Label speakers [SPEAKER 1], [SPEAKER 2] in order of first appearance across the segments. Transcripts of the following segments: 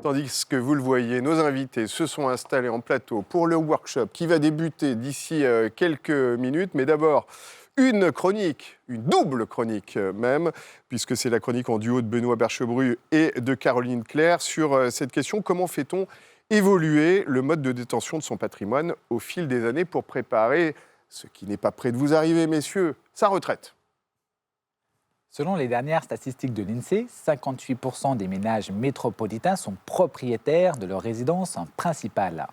[SPEAKER 1] Tandis que vous le voyez, nos invités se sont installés en plateau pour le workshop qui va débuter d'ici quelques minutes. Mais d'abord, une chronique, une double chronique même, puisque c'est la chronique en duo de Benoît Berchebru et de Caroline Claire sur cette question: comment fait-on évoluer le mode de détention de son patrimoine au fil des années pour préparer ce qui n'est pas près de vous arriver, messieurs, sa retraite?
[SPEAKER 2] Selon les dernières statistiques de l'INSEE, 58% des ménages métropolitains sont propriétaires de leur résidence principale.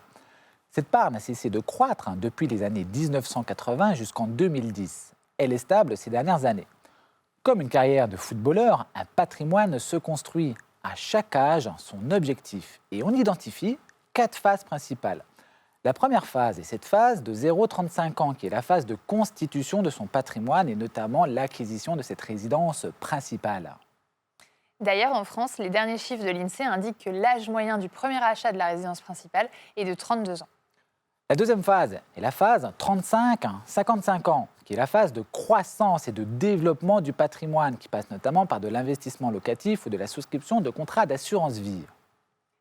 [SPEAKER 2] Cette part n'a cessé de croître depuis les années 1980 jusqu'en 2010. Elle est stable ces dernières années. Comme une carrière de footballeur, un patrimoine se construit à chaque âge son objectif. Et on identifie 4 phases principales. La première phase est cette phase de 0-35 ans, qui est la phase de constitution de son patrimoine et notamment l'acquisition de cette résidence principale.
[SPEAKER 3] D'ailleurs, en France, les derniers chiffres de l'INSEE indiquent que l'âge moyen du premier achat de la résidence principale est de 32 ans.
[SPEAKER 2] La deuxième phase est la phase 35-55 ans, qui est la phase de croissance et de développement du patrimoine, qui passe notamment par de l'investissement locatif ou de la souscription de contrats d'assurance vie.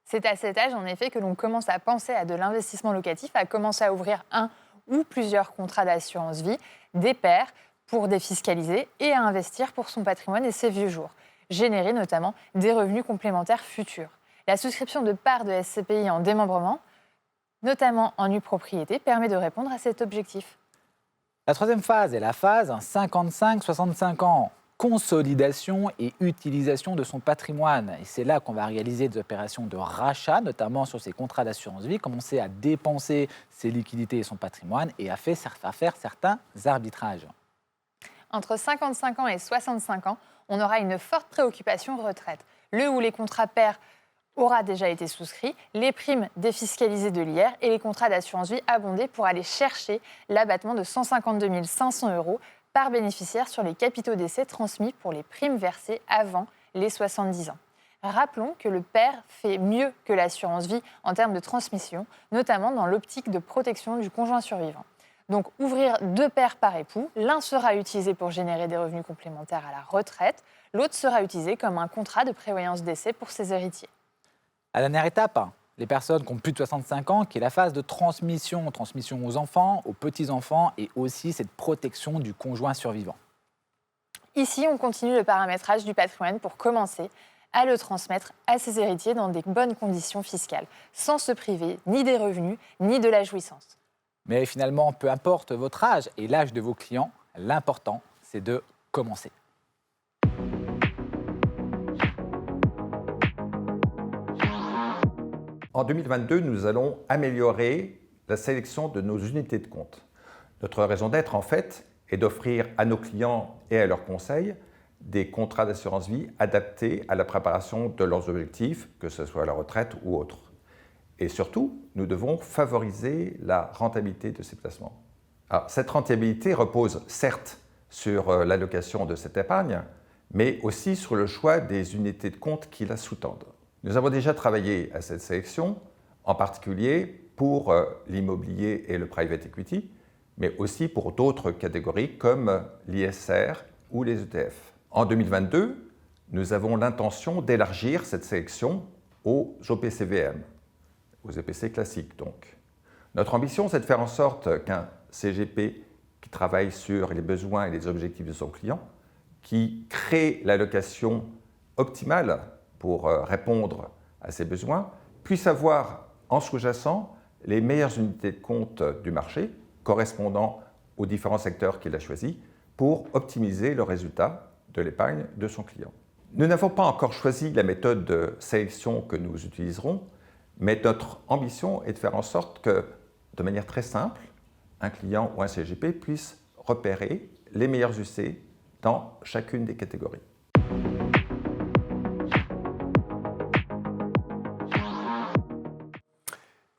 [SPEAKER 3] C'est à cet âge, en effet, que l'on commence à penser à de l'investissement locatif, à commencer à ouvrir un ou plusieurs contrats d'assurance vie, des pairs pour défiscaliser et à investir pour son patrimoine et ses vieux jours, générer notamment des revenus complémentaires futurs. La souscription de parts de SCPI en démembrement, notamment en nue propriété, permet de répondre à cet objectif.
[SPEAKER 2] La troisième phase est la phase 55-65 ans. Consolidation et utilisation de son patrimoine. Et c'est là qu'on va réaliser des opérations de rachat, notamment sur ces contrats d'assurance vie, commencer à dépenser ses liquidités et son patrimoine et à faire certains arbitrages.
[SPEAKER 3] Entre 55 ans et 65 ans, on aura une forte préoccupation retraite. Le ou les contrats pairs aura déjà été souscrit, les primes défiscalisées de l'IR et les contrats d'assurance vie abondés pour aller chercher l'abattement de 152 500 € par bénéficiaire sur les capitaux d'essai transmis pour les primes versées avant les 70 ans. Rappelons que le père fait mieux que l'assurance vie en termes de transmission, notamment dans l'optique de protection du conjoint survivant. Donc ouvrir 2 pairs par époux, l'un sera utilisé pour générer des revenus complémentaires à la retraite, l'autre sera utilisé comme un contrat de prévoyance d'essai pour ses héritiers.
[SPEAKER 2] À la dernière étape, les personnes qui ont plus de 65 ans, qui est la phase de transmission aux enfants, aux petits-enfants et aussi cette protection du conjoint survivant.
[SPEAKER 3] Ici, on continue le paramétrage du patrimoine pour commencer à le transmettre à ses héritiers dans des bonnes conditions fiscales, sans se priver ni des revenus ni de la jouissance.
[SPEAKER 2] Mais finalement, peu importe votre âge et l'âge de vos clients, l'important, c'est de commencer.
[SPEAKER 4] En 2022, nous allons améliorer la sélection de nos unités de compte. Notre raison d'être, en fait, est d'offrir à nos clients et à leurs conseils des contrats d'assurance vie adaptés à la préparation de leurs objectifs, que ce soit la retraite ou autre. Et surtout, nous devons favoriser la rentabilité de ces placements. Alors, cette rentabilité repose certes sur l'allocation de cette épargne, mais aussi sur le choix des unités de compte qui la sous-tendent. Nous avons déjà travaillé à cette sélection, en particulier pour l'immobilier et le private equity, mais aussi pour d'autres catégories comme l'ISR ou les ETF. En 2022, nous avons l'intention d'élargir cette sélection aux OPCVM, aux EPC classiques donc. Notre ambition, c'est de faire en sorte qu'un CGP qui travaille sur les besoins et les objectifs de son client, qui crée l'allocation optimale pour répondre à ses besoins, puisse avoir en sous-jacent les meilleures unités de compte du marché correspondant aux différents secteurs qu'il a choisis pour optimiser le résultat de l'épargne de son client. Nous n'avons pas encore choisi la méthode de sélection que nous utiliserons, mais notre ambition est de faire en sorte que, de manière très simple, un client ou un CGP puisse repérer les meilleurs UC dans chacune des catégories.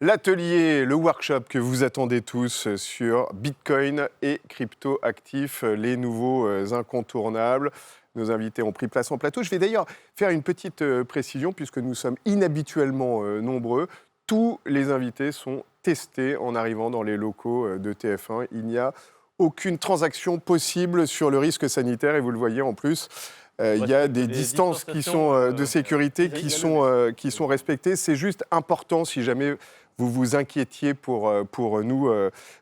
[SPEAKER 1] L'atelier, le workshop que vous attendez tous sur Bitcoin et crypto-actifs, les nouveaux incontournables. Nos invités ont pris place en plateau. Je vais d'ailleurs faire une petite précision puisque nous sommes inhabituellement nombreux. Tous les invités sont testés en arrivant dans les locaux de TF1. Il n'y a aucune transaction possible sur le risque sanitaire. Et vous le voyez en plus, il y a des distances qui sont, de sécurité qui sont respectées. C'est juste important si jamais vous vous inquiétiez pour nous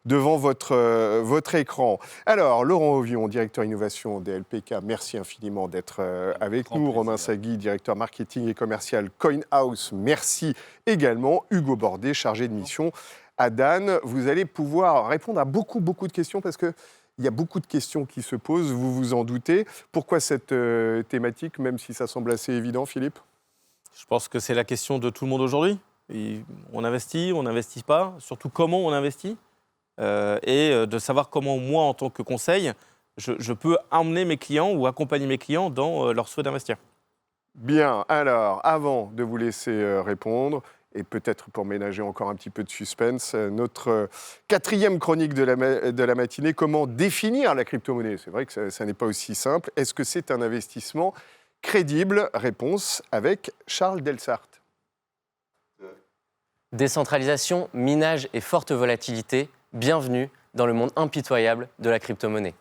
[SPEAKER 1] devant votre écran. Alors, Laurent Ovion, directeur innovation DLPK, merci infiniment d'être avec nous. Romain Sagui, directeur marketing et commercial CoinHouse, merci également. Hugo Bordet, chargé de mission à Dan. Vous allez pouvoir répondre à beaucoup de questions parce qu'il y a beaucoup de questions qui se posent, vous vous en doutez. Pourquoi cette thématique, même si ça semble assez évident, Philippe ?
[SPEAKER 5] Je pense que c'est la question de tout le monde aujourd'hui. On n'investit pas, surtout comment on investit, et de savoir comment moi, en tant que conseil, je peux emmener mes clients ou accompagner mes clients dans leur souhait d'investir.
[SPEAKER 1] Bien, alors, avant de vous laisser répondre, et peut-être pour ménager encore un petit peu de suspense, notre quatrième chronique de la matinée, comment définir la crypto-monnaie ? C'est vrai que ça n'est pas aussi simple. Est-ce que c'est un investissement crédible ? Réponse avec Charles Delsart.
[SPEAKER 6] Décentralisation, minage et forte volatilité, bienvenue dans le monde impitoyable de la crypto-monnaie.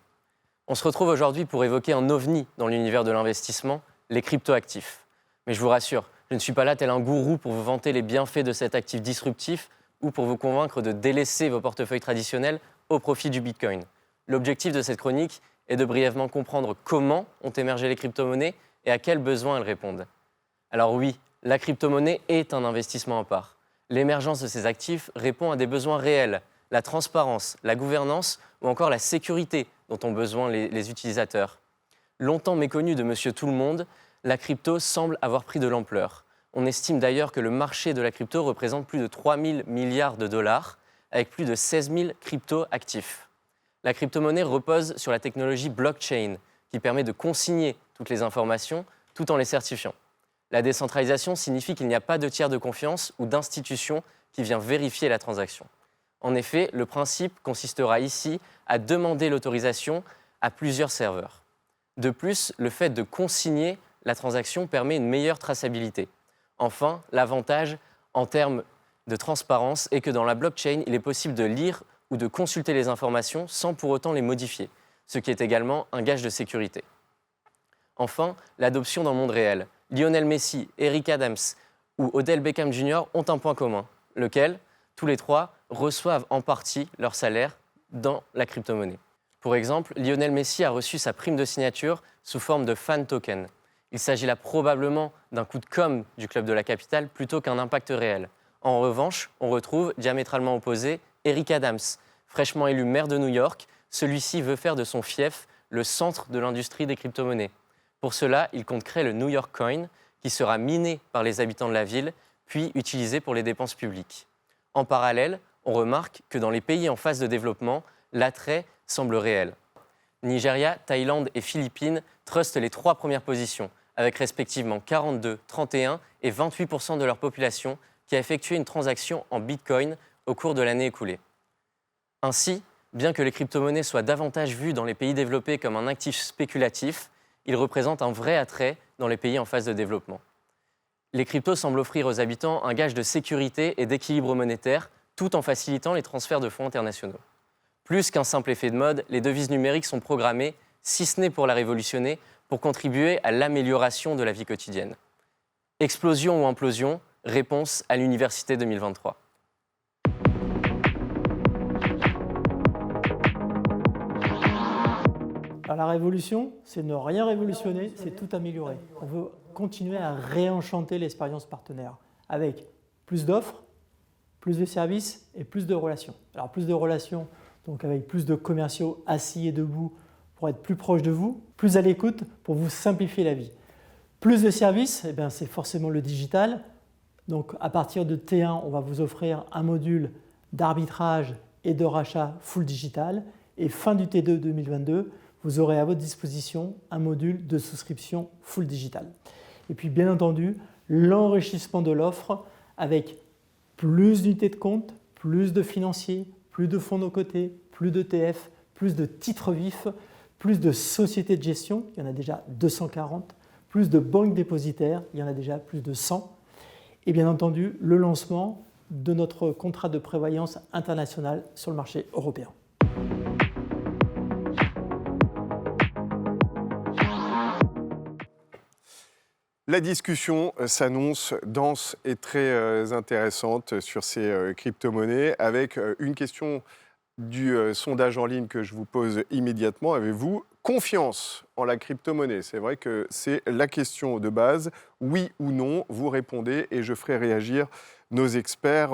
[SPEAKER 6] On se retrouve aujourd'hui pour évoquer un ovni dans l'univers de l'investissement, les crypto-actifs. Mais je vous rassure, je ne suis pas là tel un gourou pour vous vanter les bienfaits de cet actif disruptif ou pour vous convaincre de délaisser vos portefeuilles traditionnels au profit du Bitcoin. L'objectif de cette chronique est de brièvement comprendre comment ont émergé les crypto-monnaies et à quels besoins elles répondent. Alors oui, la crypto-monnaie est un investissement à part. L'émergence de ces actifs répond à des besoins réels, la transparence, la gouvernance ou encore la sécurité dont ont besoin les utilisateurs. Longtemps méconnue de monsieur tout le monde, la crypto semble avoir pris de l'ampleur. On estime d'ailleurs que le marché de la crypto représente plus de 3 000 milliards de dollars, avec plus de 16 000 cryptos actifs. La crypto-monnaie repose sur la technologie blockchain, qui permet de consigner toutes les informations tout en les certifiant. La décentralisation signifie qu'il n'y a pas de tiers de confiance ou d'institution qui vient vérifier la transaction. En effet, le principe consistera ici à demander l'autorisation à plusieurs serveurs. De plus, le fait de consigner la transaction permet une meilleure traçabilité. Enfin, l'avantage en termes de transparence est que dans la blockchain, il est possible de lire ou de consulter les informations sans pour autant les modifier, ce qui est également un gage de sécurité. Enfin, l'adoption dans le monde réel. Lionel Messi, Eric Adams ou Odell Beckham Jr. ont un point commun, lequel, tous les trois, reçoivent en partie leur salaire dans la crypto-monnaie. Pour exemple, Lionel Messi a reçu sa prime de signature sous forme de fan token. Il s'agit là probablement d'un coup de com' du club de la capitale plutôt qu'un impact réel. En revanche, on retrouve, diamétralement opposé, Eric Adams. Fraîchement élu maire de New York, celui-ci veut faire de son fief le centre de l'industrie des crypto-monnaies. Pour cela, il compte créer le New York Coin, qui sera miné par les habitants de la ville, puis utilisé pour les dépenses publiques. En parallèle, on remarque que dans les pays en phase de développement, l'attrait semble réel. Nigeria, Thaïlande et Philippines trustent les 3 premières positions, avec respectivement 42, 31 et 28% de leur population qui a effectué une transaction en Bitcoin au cours de l'année écoulée. Ainsi, bien que les crypto-monnaies soient davantage vues dans les pays développés comme un actif spéculatif, ils représentent un vrai attrait dans les pays en phase de développement. Les cryptos semblent offrir aux habitants un gage de sécurité et d'équilibre monétaire, tout en facilitant les transferts de fonds internationaux. Plus qu'un simple effet de mode, les devises numériques sont programmées, si ce n'est pour la révolutionner, pour contribuer à l'amélioration de la vie quotidienne. Explosion ou implosion, réponse à l'Université 2023.
[SPEAKER 7] Alors, la révolution, c'est ne rien révolutionner, c'est tout améliorer. On veut continuer à réenchanter l'expérience partenaire avec plus d'offres, plus de services et plus de relations. Alors plus de relations, donc avec plus de commerciaux assis et debout pour être plus proches de vous, plus à l'écoute pour vous simplifier la vie. Plus de services, eh bien, c'est forcément le digital. Donc à partir de T1, on va vous offrir un module d'arbitrage et de rachat full digital. Et fin du T2 2022, vous aurez à votre disposition un module de souscription full digital. Et puis bien entendu, l'enrichissement de l'offre avec plus d'unités de compte, plus de financiers, plus de fonds de côté, plus d'ETF, plus de titres vifs, plus de sociétés de gestion, il y en a déjà 240, plus de banques dépositaires, il y en a déjà plus de 100. Et bien entendu, le lancement de notre contrat de prévoyance international sur le marché européen.
[SPEAKER 1] La discussion s'annonce dense et très intéressante sur ces crypto-monnaies avec une question du sondage en ligne que je vous pose immédiatement. Avez-vous confiance en la crypto-monnaie? C'est vrai que c'est la question de base. Oui ou non, vous répondez et je ferai réagir nos experts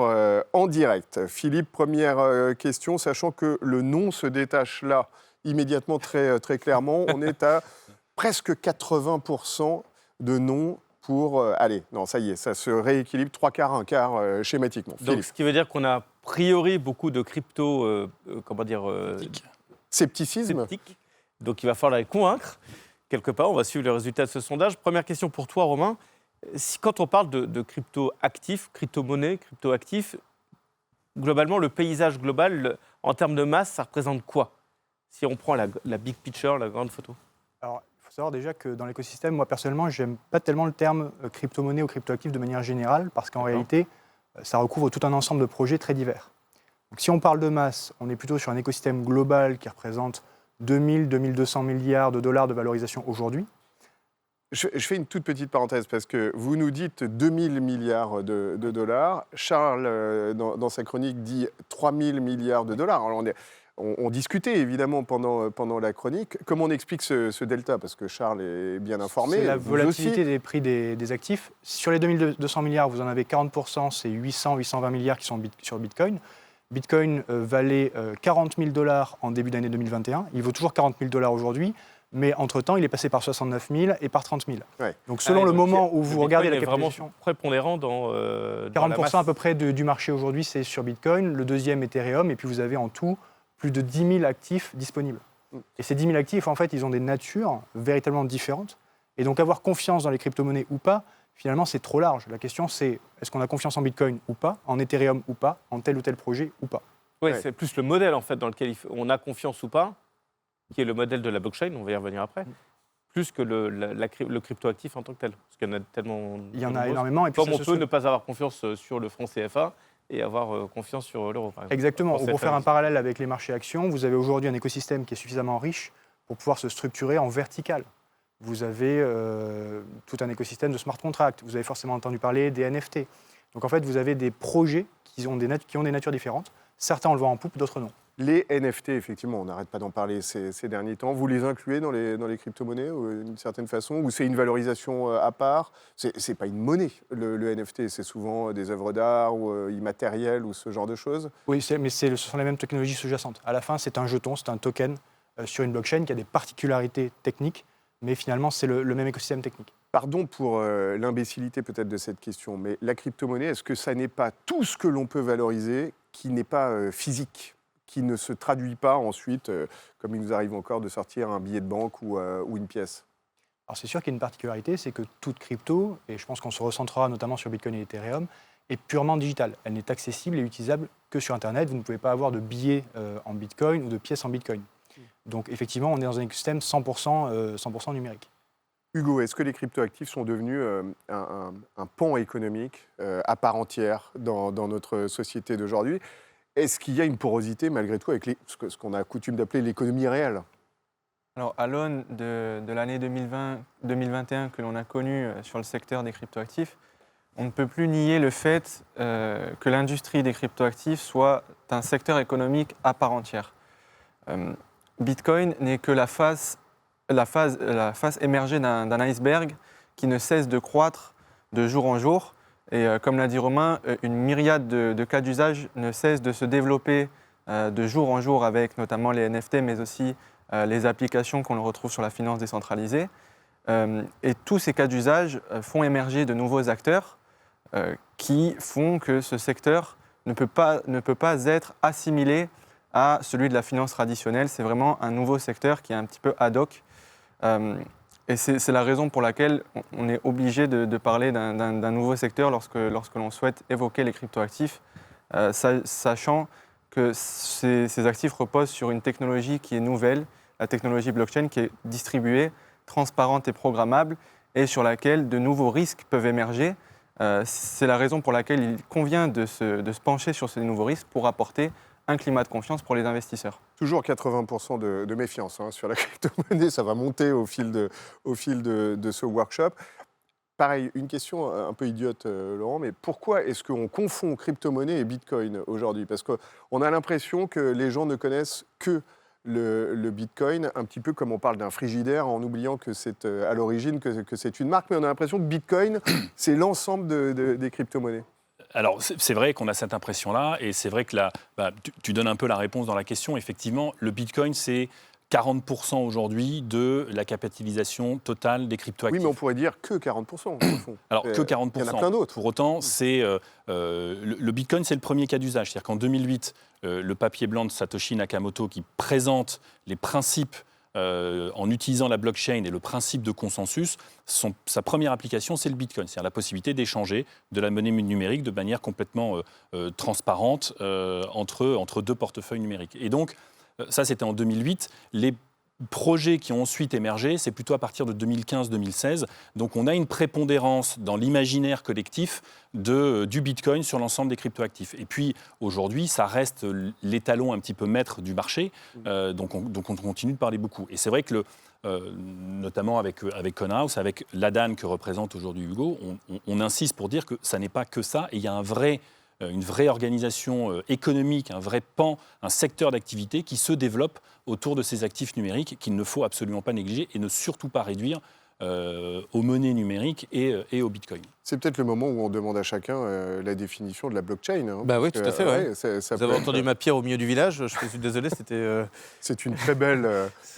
[SPEAKER 1] en direct. Philippe, première question, sachant que le non se détache là immédiatement très clairement. On est à presque 80% de non pour... allez, non, ça y est, ça se rééquilibre 3 quarts, 1 quart schématiquement.
[SPEAKER 5] Donc,
[SPEAKER 1] Philippe.
[SPEAKER 5] ce qui veut dire qu'on a a priori beaucoup de crypto,
[SPEAKER 1] Scepticisme.
[SPEAKER 5] sceptiques. Donc, il va falloir les convaincre. Quelque part, on va suivre les résultats de ce sondage. Première question pour toi, Romain. Quand on parle de crypto-actifs, crypto-monnaies, crypto-actifs, globalement, le paysage global, en termes de masse, ça représente quoi? Si on prend la big picture, la grande photo.
[SPEAKER 8] Alors, il faut savoir déjà que dans l'écosystème, moi personnellement, j'aime pas tellement le terme crypto-monnaie ou crypto-actif de manière générale, parce qu'en réalité, ça recouvre tout un ensemble de projets très divers. Donc, si on parle de masse, on est plutôt sur un écosystème global qui représente 2000, 2200 milliards de dollars de valorisation aujourd'hui.
[SPEAKER 1] Je fais une toute petite parenthèse parce que vous nous dites 2000 milliards de dollars. Charles, dans sa chronique, dit 3000 milliards de dollars. Alors on discutait évidemment pendant la chronique. Comment on explique ce delta? Parce que Charles est bien informé.
[SPEAKER 8] C'est la
[SPEAKER 1] vous
[SPEAKER 8] volatilité
[SPEAKER 1] aussi.
[SPEAKER 8] des prix des actifs. Sur les 2200 milliards, vous en avez 40%, c'est 800, 820 milliards qui sont sur Bitcoin. Bitcoin valait 40 000 dollars en début d'année 2021. Il vaut toujours 40 000 dollars aujourd'hui. Mais entre-temps, il est passé par 69 000 et par 30 000.
[SPEAKER 1] Ouais.
[SPEAKER 8] Donc selon le moment où vous regardez la capitalisation,
[SPEAKER 5] vraiment prépondérant dans
[SPEAKER 8] 40% à peu près du marché aujourd'hui, c'est sur Bitcoin. Le deuxième, Ethereum. Et puis vous avez en tout plus de 10 000 actifs disponibles. Et ces 10 000 actifs, en fait, ils ont des natures véritablement différentes. Et donc avoir confiance dans les crypto-monnaies ou pas, finalement, c'est trop large. La question, c'est est-ce qu'on a confiance en Bitcoin ou pas, en Ethereum ou pas, en tel ou tel projet ou pas.
[SPEAKER 5] Oui, c'est plus le modèle en fait dans lequel on a confiance ou pas, qui est le modèle de la blockchain, on va y revenir après, plus que le cryptoactif en tant que tel. Parce qu'il y en a tellement.
[SPEAKER 8] Il y en a énormément. Et puis
[SPEAKER 5] comme on peut ne pas avoir confiance sur le franc CFA et avoir confiance sur l'euro, par exemple.
[SPEAKER 8] Exactement. Pour faire un parallèle avec les marchés actions, vous avez aujourd'hui un écosystème qui est suffisamment riche pour pouvoir se structurer en vertical. Vous avez tout un écosystème de smart contracts. Vous avez forcément entendu parler des NFT. Donc en fait, vous avez des projets qui ont des natures différentes. Certains, on le voit en poupe, d'autres non.
[SPEAKER 1] Les NFT, effectivement, on n'arrête pas d'en parler ces derniers temps. Vous les incluez dans les crypto-monnaies d'une certaine façon, ou c'est une valorisation à part? C'est pas une monnaie, le NFT, c'est souvent des œuvres d'art ou immatérielles ou ce genre de choses.
[SPEAKER 8] Oui, mais ce sont les mêmes technologies sous-jacentes. À la fin, c'est un jeton, c'est un token sur une blockchain qui a des particularités techniques, mais finalement, c'est le même écosystème technique.
[SPEAKER 1] Pardon pour l'imbécilité peut-être de cette question, mais la crypto-monnaie, est-ce que ça n'est pas tout ce que l'on peut valoriser qui n'est pas physique, qui ne se traduit pas ensuite, comme il nous arrive encore de sortir un billet de banque ou une pièce?
[SPEAKER 8] Alors c'est sûr qu'il y a une particularité, c'est que toute crypto, et je pense qu'on se recentrera notamment sur Bitcoin et Ethereum, est purement digitale. Elle n'est accessible et utilisable que sur Internet. Vous ne pouvez pas avoir de billets en Bitcoin ou de pièces en Bitcoin. Donc effectivement, on est dans un écosystème 100% numérique.
[SPEAKER 1] Hugo, est-ce que les cryptoactifs sont devenus un pan économique à part entière dans notre société d'aujourd'hui? Est-ce qu'il y a une porosité malgré tout avec ce qu'on a coutume d'appeler l'économie réelle?
[SPEAKER 9] Alors, à l'aune de l'année 2020-2021 que l'on a connue sur le secteur des cryptoactifs, on ne peut plus nier le fait que l'industrie des cryptoactifs soit un secteur économique à part entière. Bitcoin n'est que la face émergée d'un iceberg qui ne cesse de croître de jour en jour. Et comme l'a dit Romain, une myriade de cas d'usage ne cesse de se développer de jour en jour avec notamment les NFT, mais aussi les applications qu'on retrouve sur la finance décentralisée. Et tous ces cas d'usage font émerger de nouveaux acteurs qui font que ce secteur ne peut pas être assimilé à celui de la finance traditionnelle. C'est vraiment un nouveau secteur qui est un petit peu ad hoc. Et c'est la raison pour laquelle on est obligé de parler d'un nouveau secteur lorsque l'on souhaite évoquer les cryptoactifs, sachant que ces actifs reposent sur une technologie qui est nouvelle, la technologie blockchain qui est distribuée, transparente et programmable, et sur laquelle de nouveaux risques peuvent émerger. C'est la raison pour laquelle il convient de se pencher sur ces nouveaux risques pour apporter un climat de confiance pour les investisseurs.
[SPEAKER 1] Toujours 80% de méfiance sur la crypto-monnaie, ça va monter au fil de ce workshop. pareil, une question un peu idiote, Laurent, mais pourquoi est-ce qu'on confond crypto-monnaie et Bitcoin aujourd'hui? Parce qu'on a l'impression que les gens ne connaissent que le Bitcoin, un petit peu comme on parle d'un frigidaire en oubliant que c'est à l'origine que c'est une marque, mais on a l'impression que Bitcoin, c'est l'ensemble des crypto-monnaies.
[SPEAKER 10] Alors, c'est vrai qu'on a cette impression-là, et c'est vrai que tu donnes un peu la réponse dans la question. Effectivement, le Bitcoin, c'est 40% aujourd'hui de la capitalisation totale des cryptoactifs.
[SPEAKER 1] Oui, mais on pourrait dire que 40%, au fond.
[SPEAKER 10] Alors, que 40%.
[SPEAKER 1] Il y en a plein d'autres.
[SPEAKER 10] Pour autant, le Bitcoin, c'est le premier cas d'usage. C'est-à-dire qu'en 2008, le papier blanc de Satoshi Nakamoto qui présente les principes en utilisant la blockchain et le principe de consensus, sa première application, c'est le Bitcoin. C'est-à-dire la possibilité d'échanger de la monnaie numérique de manière complètement transparente entre deux portefeuilles numériques. Et donc, ça, c'était en 2008. Les projets qui ont ensuite émergé, c'est plutôt à partir de 2015-2016. Donc, on a une prépondérance dans l'imaginaire collectif du Bitcoin sur l'ensemble des cryptoactifs. Et puis, aujourd'hui, ça reste l'étalon un petit peu maître du marché. Donc, on continue de parler beaucoup. Et c'est vrai que, notamment avec Conhouse, avec l'ADAN que représente aujourd'hui Hugo, on insiste pour dire que ça n'est pas que ça. Et il y a une vraie organisation économique, un vrai pan, un secteur d'activité qui se développe autour de ces actifs numériques qu'il ne faut absolument pas négliger et ne surtout pas réduire aux monnaies numériques et au Bitcoin.
[SPEAKER 1] C'est peut-être le moment où on demande à chacun la définition de la blockchain. Hein,
[SPEAKER 5] Bah oui, tout à fait. Ouais. Vous avez entendu
[SPEAKER 1] être...
[SPEAKER 5] ma pierre au milieu du village, je suis désolé, c'était...
[SPEAKER 1] C'est une très belle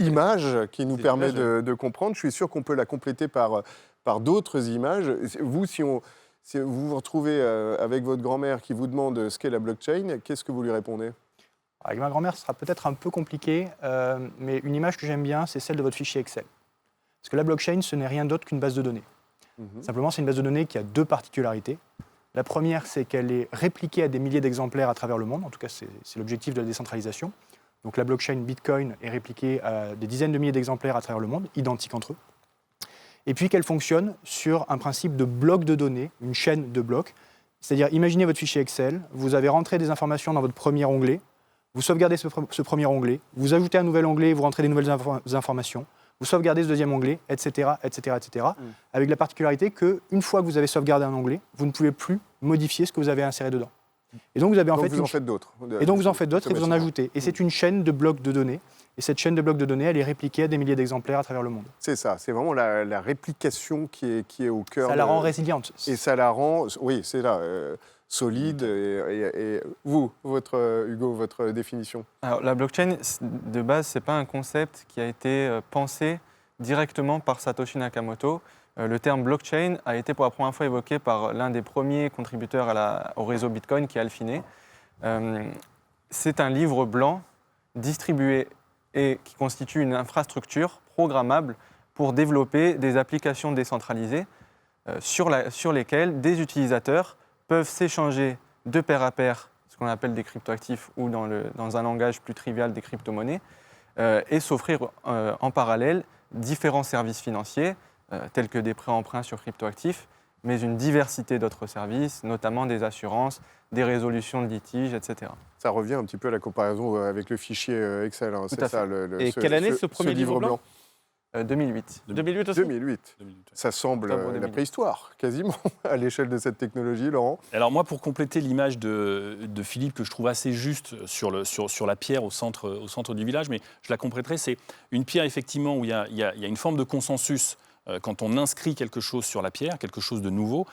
[SPEAKER 1] image qui nous permet de comprendre. Je suis sûr qu'on peut la compléter par d'autres images. Vous, si vous vous retrouvez avec votre grand-mère qui vous demande ce qu'est la blockchain, qu'est-ce que vous lui répondez?
[SPEAKER 8] Avec ma grand-mère, ce sera peut-être un peu compliqué, mais une image que j'aime bien, c'est celle de votre fichier Excel. Parce que la blockchain, ce n'est rien d'autre qu'une base de données. Simplement, c'est une base de données qui a deux particularités. La première, c'est qu'elle est répliquée à des milliers d'exemplaires à travers le monde. En tout cas, c'est l'objectif de la décentralisation. Donc la blockchain Bitcoin est répliquée à des dizaines de milliers d'exemplaires à travers le monde, identiques entre eux. Et puis qu'elle fonctionne sur un principe de bloc de données, une chaîne de blocs. C'est-à-dire, imaginez votre fichier Excel, vous avez rentré des informations dans votre premier onglet, vous sauvegardez ce premier onglet, vous ajoutez un nouvel onglet, vous rentrez des nouvelles informations, vous sauvegardez ce deuxième onglet, etc., etc., etc., avec la particularité qu'une fois que vous avez sauvegardé un onglet, vous ne pouvez plus modifier ce que vous avez inséré dedans. Et donc vous avez
[SPEAKER 1] vous en faites d'autres.
[SPEAKER 8] Et donc vous en faites d'autres et vous en ajoutez. Et c'est une chaîne de blocs de données. Et cette chaîne de blocs de données, elle est répliquée à des milliers d'exemplaires à travers le monde.
[SPEAKER 1] C'est ça, c'est vraiment la réplication qui est au cœur.
[SPEAKER 8] Ça la rend résiliente.
[SPEAKER 1] Et ça la rend, oui, c'est là, solide. Et vous, Hugo, votre définition?
[SPEAKER 9] Alors, la blockchain, de base, ce n'est pas un concept qui a été pensé directement par Satoshi Nakamoto. Le terme blockchain a été pour la première fois évoqué par l'un des premiers contributeurs au réseau Bitcoin, qui est Alphine. C'est un livre blanc distribué et qui constitue une infrastructure programmable pour développer des applications décentralisées sur lesquelles des utilisateurs peuvent s'échanger de pair à pair, ce qu'on appelle des cryptoactifs ou dans un langage plus trivial des crypto-monnaies, et s'offrir en parallèle différents services financiers, tels que des prêts-emprunts sur cryptoactifs, mais une diversité d'autres services, notamment des assurances, des résolutions de litiges, etc.
[SPEAKER 1] Ça revient un petit peu à la comparaison avec le fichier Excel. Hein, c'est ça.
[SPEAKER 5] Et quelle année ce premier livre blanc
[SPEAKER 9] 2008.
[SPEAKER 5] 2008 aussi
[SPEAKER 1] 2008. Ça semble la préhistoire, quasiment, à l'échelle de cette technologie, Laurent.
[SPEAKER 10] Alors moi, pour compléter l'image de Philippe, que je trouve assez juste sur la pierre au centre du village, mais je la compléterai, c'est une pierre, effectivement, où il y a une forme de consensus quand on inscrit quelque chose sur la pierre, quelque chose de nouveau.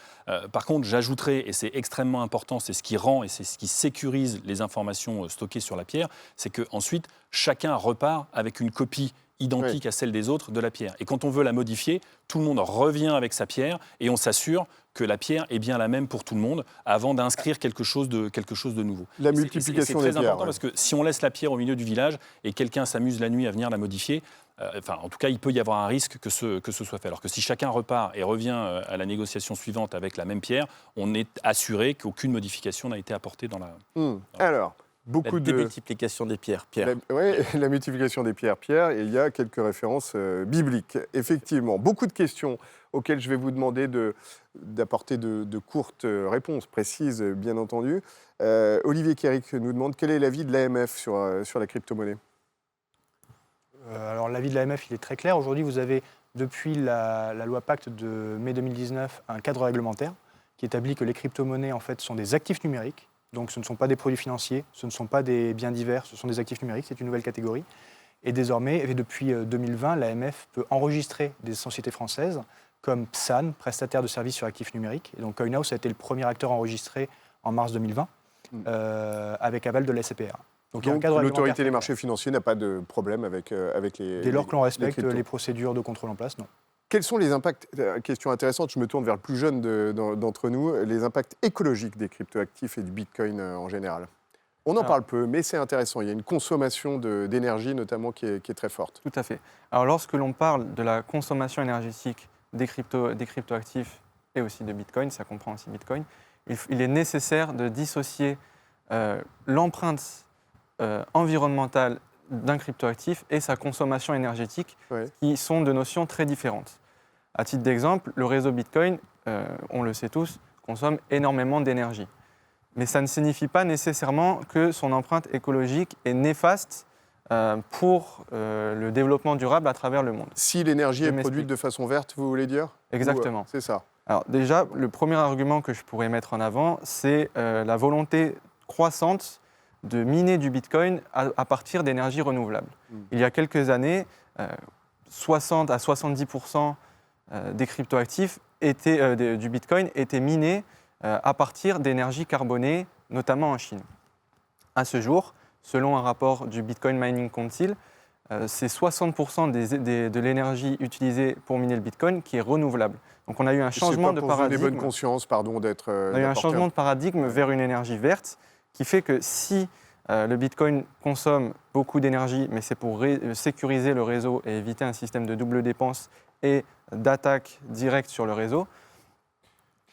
[SPEAKER 10] Par contre, j'ajouterais, et c'est extrêmement important, c'est ce qui rend et c'est ce qui sécurise les informations stockées sur la pierre, c'est qu'ensuite, chacun repart avec une copie identique à celle des autres de la pierre. Et quand on veut la modifier, tout le monde revient avec sa pierre et on s'assure que la pierre est bien la même pour tout le monde avant d'inscrire quelque chose de nouveau.
[SPEAKER 1] La multiplication des pierres.
[SPEAKER 10] C'est très important parce que si on laisse la pierre au milieu du village et quelqu'un s'amuse la nuit à venir la modifier, en tout cas, il peut y avoir un risque que ce soit fait. Alors que si chacun repart et revient à la négociation suivante avec la même pierre, on est assuré qu'aucune modification n'a été apportée dans la...
[SPEAKER 1] Alors, beaucoup de
[SPEAKER 5] multiplication des pierres.
[SPEAKER 1] La multiplication des pierres. Et il y a quelques références bibliques. Effectivement, beaucoup de questions auxquelles je vais vous demander d'apporter de courtes réponses précises, bien entendu. Olivier Kéric nous demande quel est l'avis de l'AMF sur la crypto-monnaie.
[SPEAKER 8] Alors l'avis de l'AMF, il est très clair. Aujourd'hui, vous avez depuis la loi Pacte de mai 2019, un cadre réglementaire qui établit que les crypto-monnaies en fait, sont des actifs numériques. Donc ce ne sont pas des produits financiers, ce ne sont pas des biens divers, ce sont des actifs numériques, c'est une nouvelle catégorie. Et désormais, et depuis 2020, l'AMF peut enregistrer des sociétés françaises comme PSAN, prestataire de services sur actifs numériques. Et donc CoinHouse a été le premier acteur enregistré en mars 2020 avec aval de la SCPR.
[SPEAKER 1] Donc
[SPEAKER 8] il y a un cadre
[SPEAKER 1] l'autorité
[SPEAKER 8] réglementaire
[SPEAKER 1] des marchés financiers n'a pas de problème avec les
[SPEAKER 8] dès lors que l'on respecte
[SPEAKER 1] cryptos.
[SPEAKER 8] les procédures de contrôle en place, non.
[SPEAKER 1] Quels sont les impacts, question intéressante, je me tourne vers le plus jeune d'entre nous, les impacts écologiques des cryptoactifs et du Bitcoin en général? On en parle peu, mais c'est intéressant. Il y a une consommation d'énergie notamment qui est très forte.
[SPEAKER 9] Tout à fait. Alors lorsque l'on parle de la consommation énergétique des cryptoactifs et aussi de Bitcoin, ça comprend aussi Bitcoin, il est nécessaire de dissocier l'empreinte environnementale d'un cryptoactif et sa consommation énergétique, qui sont deux notions très différentes. À titre d'exemple, le réseau Bitcoin, on le sait tous, consomme énormément d'énergie. Mais ça ne signifie pas nécessairement que son empreinte écologique est néfaste pour le développement durable à travers le monde.
[SPEAKER 1] Si l'énergie est produite de façon verte, vous voulez dire?
[SPEAKER 9] Exactement.
[SPEAKER 1] C'est ça.
[SPEAKER 9] Alors déjà, le premier argument que je pourrais mettre en avant, c'est la volonté croissante de miner du Bitcoin à partir d'énergies renouvelables. Il y a quelques années, 60 à 70% des cryptoactifs du Bitcoin étaient minés à partir d'énergie carbonée, notamment en Chine. À ce jour, selon un rapport du Bitcoin Mining Council, c'est 60% de l'énergie utilisée pour miner le Bitcoin qui est renouvelable. Donc on a eu un changement de paradigme.
[SPEAKER 1] C'est pas pour bonne conscience, pardon, d'être...
[SPEAKER 9] On a eu un changement de paradigme vers une énergie verte qui fait que si le Bitcoin consomme beaucoup d'énergie, mais c'est pour sécuriser le réseau et éviter un système de double dépense et d'attaque directe sur le réseau.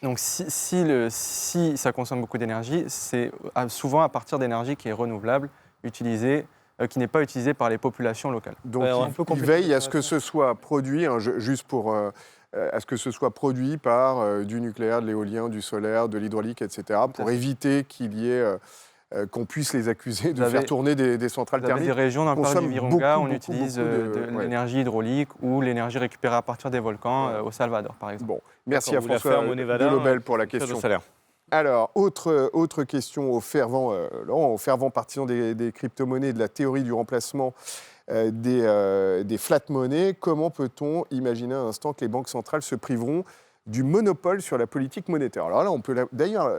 [SPEAKER 9] Donc si ça consomme beaucoup d'énergie, c'est souvent à partir d'énergie qui est renouvelable, qui n'est pas utilisée par les populations locales.
[SPEAKER 1] Donc il veille à ce que ce soit produit, juste pour... à ce que ce soit produit par du nucléaire, de l'éolien, du solaire, de l'hydraulique, etc., pour éviter qu'il y ait... qu'on puisse les accuser de faire tourner des centrales thermiques.
[SPEAKER 9] Des régions dans le parc du Virunga, on utilise de l'énergie hydraulique ou l'énergie récupérée à partir des volcans au Salvador, par exemple.
[SPEAKER 1] Bon, merci à François Delobel pour la question. Alors, autre question au fervent partisan des crypto-monnaies, de la théorie du remplacement des flat monnaies. Comment peut-on imaginer un instant que les banques centrales se priveront du monopole sur la politique monétaire? Alors là, on peut d'ailleurs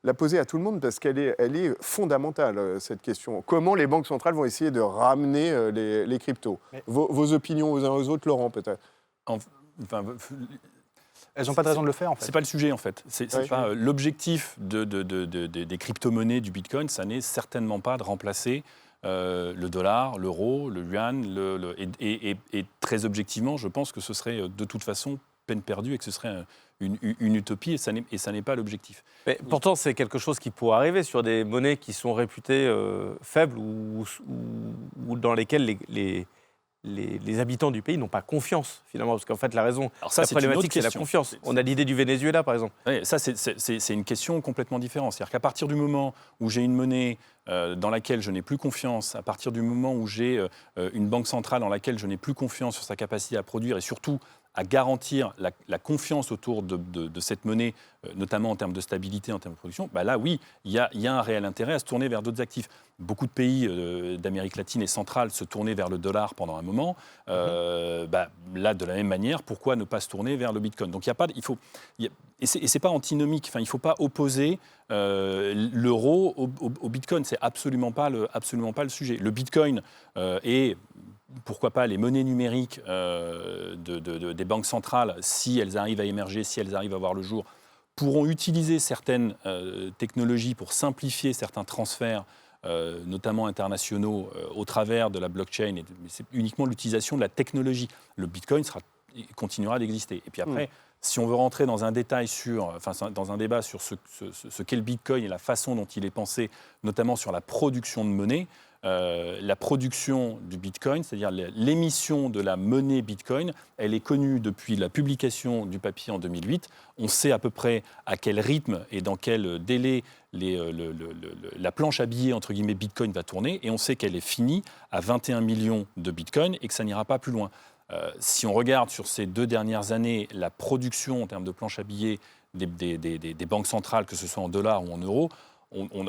[SPEAKER 1] la poser à tout le monde parce qu'elle est fondamentale, cette question. Comment les banques centrales vont essayer de ramener les cryptos? Vos opinions aux uns aux autres, Laurent, peut-être?
[SPEAKER 8] Elles n'ont pas de raison de le faire, en fait.
[SPEAKER 10] C'est pas le sujet, en fait. Pas l'objectif des crypto-monnaies du Bitcoin, ça n'est certainement pas de remplacer le dollar, l'euro, le yuan. Et très objectivement, je pense que ce serait de toute façon peine perdue et que ce serait une utopie, et ça n'est pas l'objectif.
[SPEAKER 5] Mais pourtant, c'est quelque chose qui pourrait arriver sur des monnaies qui sont réputées faibles ou dans lesquelles les habitants du pays n'ont pas confiance, finalement. Parce qu'en fait, la problématique, c'est la confiance. On a l'idée du Venezuela, par exemple.
[SPEAKER 10] Oui, ça, c'est une question complètement différente. C'est-à-dire qu'à partir du moment où j'ai une monnaie dans laquelle je n'ai plus confiance, à partir du moment où j'ai une banque centrale dans laquelle je n'ai plus confiance sur sa capacité à produire et surtout à garantir la confiance autour de cette monnaie, notamment en termes de stabilité, en termes de production, là, oui, il y a un réel intérêt à se tourner vers d'autres actifs. Beaucoup de pays d'Amérique latine et centrale se tournaient vers le dollar pendant un moment. Là, de la même manière, pourquoi ne pas se tourner vers le Bitcoin? Donc, et c'est pas antinomique. Enfin, il ne faut pas opposer l'euro au Bitcoin. C'est absolument pas le sujet. Le Bitcoin et pourquoi pas les monnaies numériques des banques centrales, si elles arrivent à émerger, si elles arrivent à voir le jour, pourront utiliser certaines technologies pour simplifier certains transferts, notamment internationaux, au travers de la blockchain. C'est uniquement l'utilisation de la technologie. Le Bitcoin continuera d'exister. Et puis après, si on veut rentrer dans un détail dans un débat sur ce qu'est le Bitcoin et la façon dont il est pensé, notamment sur la production de monnaie, la production du Bitcoin, c'est-à-dire l'émission de la monnaie Bitcoin, elle est connue depuis la publication du papier en 2008. On sait à peu près à quel rythme et dans quel délai la planche à billets, entre guillemets, Bitcoin va tourner, et on sait qu'elle est finie à 21 millions de Bitcoin et que ça n'ira pas plus loin. Si on regarde sur ces 2 dernières années la production en termes de planches à billets des banques centrales, que ce soit en dollars ou en euros, on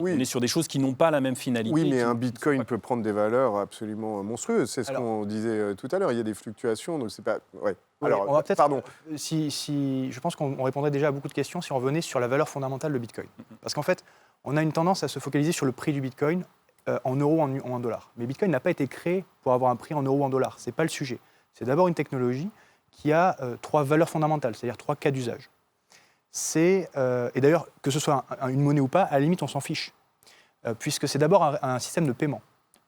[SPEAKER 10] est sur des choses qui n'ont pas la même finalité.
[SPEAKER 1] Oui, mais un bitcoin peut prendre des valeurs absolument monstrueuses. C'est ce qu'on disait tout à l'heure. Il y a des fluctuations, donc c'est pas. Ouais. Alors,
[SPEAKER 8] on va peut-être,
[SPEAKER 1] pardon.
[SPEAKER 8] Je pense qu'on répondrait déjà à beaucoup de questions si on revenait sur la valeur fondamentale de Bitcoin. Parce qu'en fait, on a une tendance à se focaliser sur le prix du Bitcoin en euros ou en dollars. Mais Bitcoin n'a pas été créé pour avoir un prix en euros ou en dollars. Ce n'est pas le sujet. C'est d'abord une technologie qui a 3 valeurs fondamentales, c'est-à-dire 3 cas d'usage. Et d'ailleurs, que ce soit une monnaie ou pas, à la limite, on s'en fiche. Puisque c'est d'abord un système de paiement.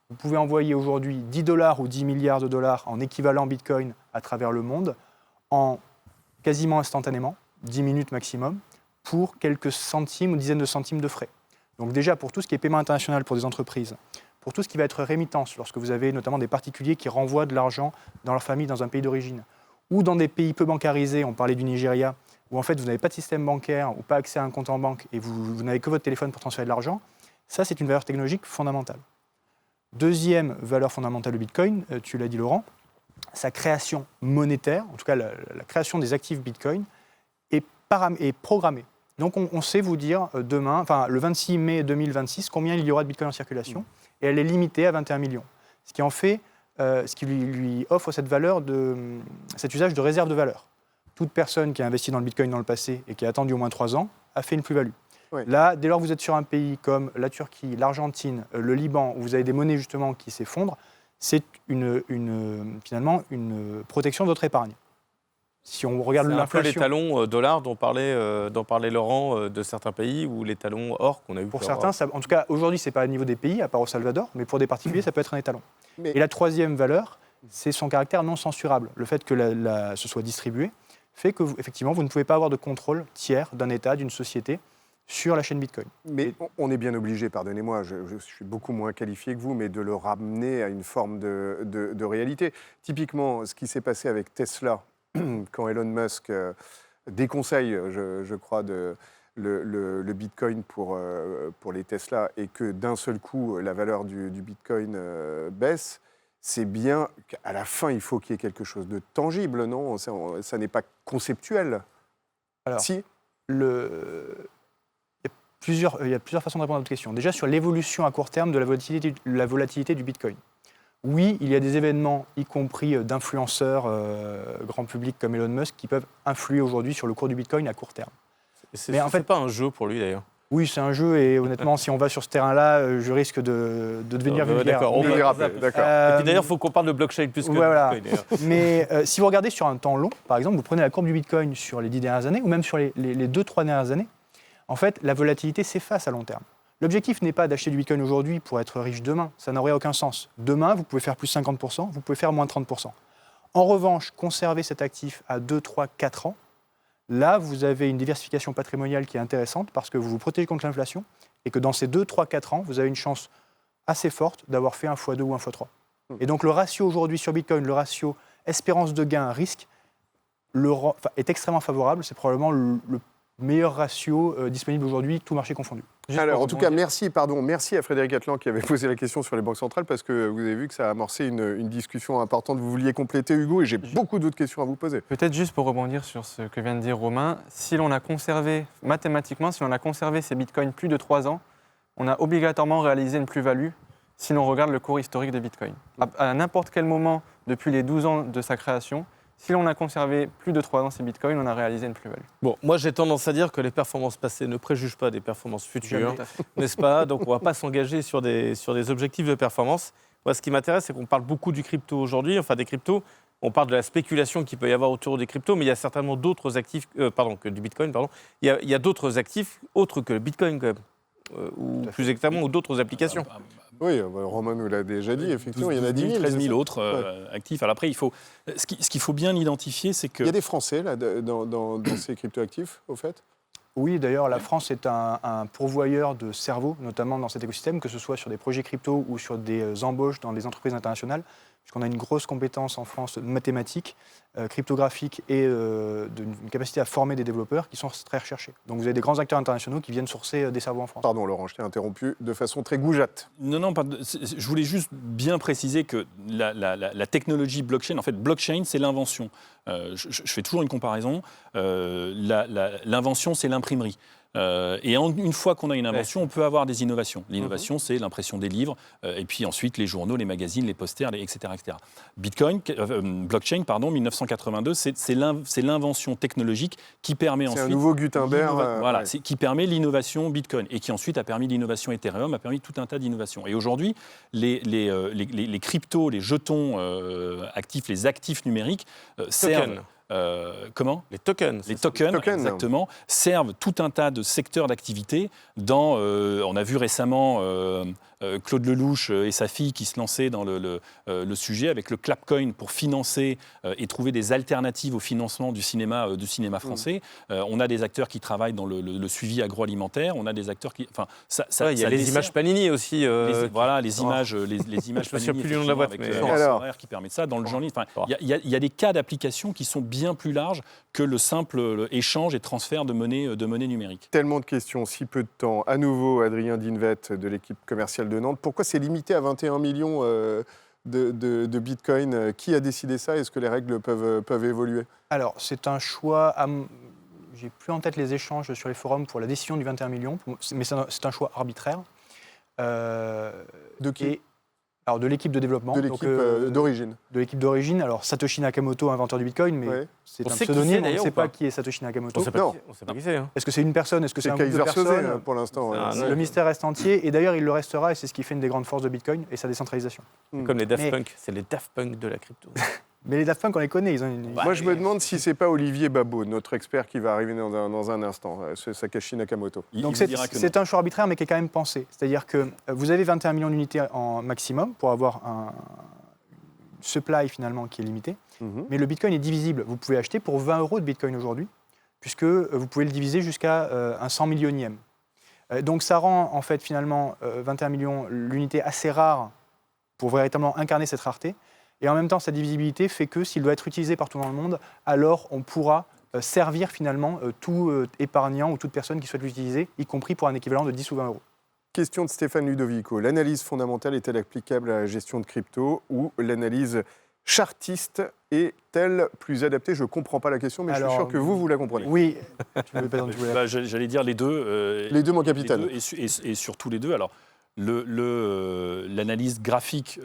[SPEAKER 8] Vous pouvez envoyer aujourd'hui 10 $ ou 10 milliards de dollars en équivalent Bitcoin à travers le monde, quasiment instantanément, 10 minutes maximum, pour quelques centimes ou dizaines de centimes de frais. Donc déjà, pour tout ce qui est paiement international pour des entreprises, pour tout ce qui va être rémittance, lorsque vous avez notamment des particuliers qui renvoient de l'argent dans leur famille dans un pays d'origine, ou dans des pays peu bancarisés, on parlait du Nigeria, où en fait vous n'avez pas de système bancaire ou pas accès à un compte en banque et vous n'avez que votre téléphone pour transférer de l'argent, ça c'est une valeur technologique fondamentale. Deuxième valeur fondamentale de Bitcoin, tu l'as dit Laurent, sa création monétaire, en tout cas la création des actifs Bitcoin, est programmée. Donc on sait vous dire demain, enfin le 26 mai 2026, combien il y aura de Bitcoin en circulation, et elle est limitée à 21 millions. Ce qui en fait, ce qui lui offre cette valeur cet usage de réserve de valeur. Toute personne qui a investi dans le Bitcoin dans le passé et qui a attendu au moins 3 ans a fait une plus-value. Oui. Là, dès lors que vous êtes sur un pays comme la Turquie, l'Argentine, le Liban, où vous avez des monnaies justement qui s'effondrent, c'est finalement une protection de votre épargne. Si on regarde l'inflation...
[SPEAKER 5] C'est un peu les talons dollars dont parlait Laurent de certains pays, ou les talons or qu'on a eu.
[SPEAKER 8] Pour certains, en tout cas aujourd'hui, ce n'est pas au niveau des pays, à part au Salvador, mais pour des particuliers, ça peut être un étalon. Et la troisième valeur, c'est son caractère non censurable. Le fait que ce soit distribué fait que, effectivement, vous ne pouvez pas avoir de contrôle tiers d'un État, d'une société, sur la chaîne Bitcoin.
[SPEAKER 1] Mais on est bien obligé, pardonnez-moi, je suis beaucoup moins qualifié que vous, mais de le ramener à une forme de réalité. Typiquement, ce qui s'est passé avec Tesla, quand Elon Musk déconseille, je crois, le Bitcoin pour les Tesla, et que d'un seul coup, la valeur du Bitcoin baisse, c'est bien qu'à la fin, il faut qu'il y ait quelque chose de tangible, non ? Ça n'est pas conceptuel.
[SPEAKER 8] Alors,
[SPEAKER 1] si.
[SPEAKER 8] Il y a plusieurs façons de répondre à votre question. Déjà, sur l'évolution à court terme de la volatilité du Bitcoin. Oui, il y a des événements, y compris d'influenceurs grand public comme Elon Musk, qui peuvent influer aujourd'hui sur le cours du Bitcoin à court terme.
[SPEAKER 5] Mais en fait, c'est pas un jeu pour lui d'ailleurs.
[SPEAKER 8] Oui, c'est un jeu, et honnêtement, si on va sur ce terrain-là, je risque de devenir vulgaire.
[SPEAKER 1] D'accord, on peut le rappeler.
[SPEAKER 5] Et puis d'ailleurs, il faut qu'on parle de blockchain plus que de Bitcoin.
[SPEAKER 8] Mais si vous regardez sur un temps long, par exemple, vous prenez la courbe du Bitcoin sur les 10 dernières années, ou même sur les 2-3 dernières années, en fait, la volatilité s'efface à long terme. L'objectif n'est pas d'acheter du Bitcoin aujourd'hui pour être riche demain. Ça n'aurait aucun sens. Demain, vous pouvez faire plus 50%, vous pouvez faire moins 30%. En revanche, conserver cet actif à 2, 3, 4 ans, là, vous avez une diversification patrimoniale qui est intéressante parce que vous vous protégez contre l'inflation et que dans ces 2, 3, 4 ans, vous avez une chance assez forte d'avoir fait un x2 ou un x3. Et donc, le ratio aujourd'hui sur Bitcoin, le ratio espérance de gain risque, est extrêmement favorable. C'est probablement le meilleur ratio disponible aujourd'hui, tout marché confondu.
[SPEAKER 1] Alors, en tout cas, merci à Frédéric Atlan qui avait posé la question sur les banques centrales, parce que vous avez vu que ça a amorcé une discussion importante. Vous vouliez compléter, Hugo, et j'ai beaucoup d'autres questions à vous poser.
[SPEAKER 9] Peut-être juste pour rebondir sur ce que vient de dire Romain, si l'on a conservé, mathématiquement, si on a conservé ces bitcoins plus de 3 ans, on a obligatoirement réalisé une plus-value si l'on regarde le cours historique des bitcoins. À n'importe quel moment, depuis les 12 ans de sa création, si l'on a conservé plus de 3 ans ces bitcoins, on a réalisé une plus-value.
[SPEAKER 5] Bon, moi j'ai tendance à dire que les performances passées ne préjugent pas des performances futures, n'est-ce pas ? Donc on ne va pas s'engager sur des objectifs de performance. Moi, ce qui m'intéresse, c'est qu'on parle beaucoup du crypto aujourd'hui, enfin des cryptos. On parle de la spéculation qu'il peut y avoir autour des cryptos, mais il y a certainement d'autres actifs, que du Bitcoin, pardon. Il y a d'autres actifs autres que le Bitcoin, quand même, ou plus exactement, ou d'autres applications.
[SPEAKER 1] Oui, Romain nous l'a déjà dit, effectivement, il y en a 10 000.
[SPEAKER 10] 13 000 autres actifs. Alors après, ce qu'il faut bien identifier, c'est que...
[SPEAKER 1] Il y a des Français là, dans ces cryptoactifs, au fait ?
[SPEAKER 8] Oui, d'ailleurs, la France est un pourvoyeur de cerveaux, notamment dans cet écosystème, que ce soit sur des projets crypto ou sur des embauches dans des entreprises internationales. puisqu'on a une grosse compétence en France mathématique, cryptographique et une capacité à former des développeurs qui sont très recherchés. Donc vous avez des grands acteurs internationaux qui viennent sourcer des cerveaux en France.
[SPEAKER 1] Pardon Laurent, je t'ai interrompu de façon très goujatte.
[SPEAKER 10] Non, je voulais juste bien préciser que la technologie blockchain, en fait, blockchain, c'est l'invention. Je fais toujours une comparaison. L'invention, c'est l'imprimerie. Et une fois qu'on a une invention, on peut avoir des innovations. L'innovation, c'est l'impression des livres, et puis ensuite les journaux, les magazines, les posters, etc., etc. Blockchain, 1982, c'est l'invention technologique qui permet ensuite...
[SPEAKER 1] C'est un nouveau Gutenberg.
[SPEAKER 10] Voilà, qui permet l'innovation Bitcoin, et qui ensuite a permis l'innovation Ethereum, a permis tout un tas d'innovations. Et aujourd'hui, les cryptos, les jetons actifs, les actifs numériques servent... comment ?
[SPEAKER 5] Les tokens.
[SPEAKER 10] Les tokens, exactement, servent tout un tas de secteurs d'activité. On a vu récemment Claude Lelouch et sa fille qui se lançaient dans le sujet avec le Clapcoin pour financer et trouver des alternatives au financement du cinéma français. On a des acteurs qui travaillent dans le suivi agroalimentaire. On a des acteurs qui...
[SPEAKER 5] il y a les images Panini aussi.
[SPEAKER 10] Les images
[SPEAKER 5] je me souviens plus du nom de la boîte, mais
[SPEAKER 10] horaire qui permet ça dans le journalisme. Il y a des cas d'application qui sont bien plus larges que le simple échange et transfert de monnaie numérique.
[SPEAKER 1] Tellement de questions, si peu de temps. À nouveau, Adrien Dinvet de l'équipe commerciale de Nantes. Pourquoi c'est limité à 21 millions de Bitcoin ? Qui a décidé ça ? Est-ce que les règles peuvent évoluer ?
[SPEAKER 8] Alors, c'est un choix... J'ai plus en tête les échanges sur les forums pour la décision du 21 millions, mais c'est un choix arbitraire.
[SPEAKER 1] De qui ?
[SPEAKER 8] Alors, de l'équipe de développement.
[SPEAKER 1] De l'équipe d'origine.
[SPEAKER 8] De l'équipe d'origine. Alors, Satoshi Nakamoto, inventeur du Bitcoin, mais c'est un pseudonyme. On ne sait pas qui est Satoshi Nakamoto.
[SPEAKER 5] On ne sait pas qui c'est.
[SPEAKER 8] Est-ce que c'est une personne ? Est-ce que c'est un groupe de personnes ?
[SPEAKER 1] Pour l'instant.
[SPEAKER 8] Le mystère reste entier. Et d'ailleurs, il le restera. Et c'est ce qui fait une des grandes forces de Bitcoin et sa décentralisation.
[SPEAKER 5] Comme les Daft Punk. C'est les Daft Punk de la crypto.
[SPEAKER 8] Mais les Daft Punk, on les connaît.
[SPEAKER 1] Moi, je me demande si c'est pas Olivier Babot, notre expert qui va arriver dans un instant, Satoshi Nakamoto.
[SPEAKER 8] Donc c'est un choix arbitraire, mais qui est quand même pensé. C'est-à-dire que vous avez 21 millions d'unités en maximum pour avoir un supply finalement qui est limité. Mais le Bitcoin est divisible. Vous pouvez acheter pour 20 € de Bitcoin aujourd'hui, puisque vous pouvez le diviser jusqu'à un 100 millionième. Donc ça rend en fait finalement 21 millions l'unité assez rare pour véritablement incarner cette rareté. Et en même temps, sa divisibilité fait que s'il doit être utilisé partout dans le monde, alors on pourra servir finalement tout épargnant ou toute personne qui souhaite l'utiliser, y compris pour un équivalent de 10 ou 20 €.
[SPEAKER 1] Question de Stéphane Ludovico. L'analyse fondamentale est-elle applicable à la gestion de crypto ou l'analyse chartiste est-elle plus adaptée ? Je ne comprends pas la question, mais je suis sûr que vous la comprenez.
[SPEAKER 8] Oui.
[SPEAKER 10] J'allais dire les deux.
[SPEAKER 1] Les deux, mon capitaine.
[SPEAKER 10] Et surtout les deux. Alors, l'analyse graphique...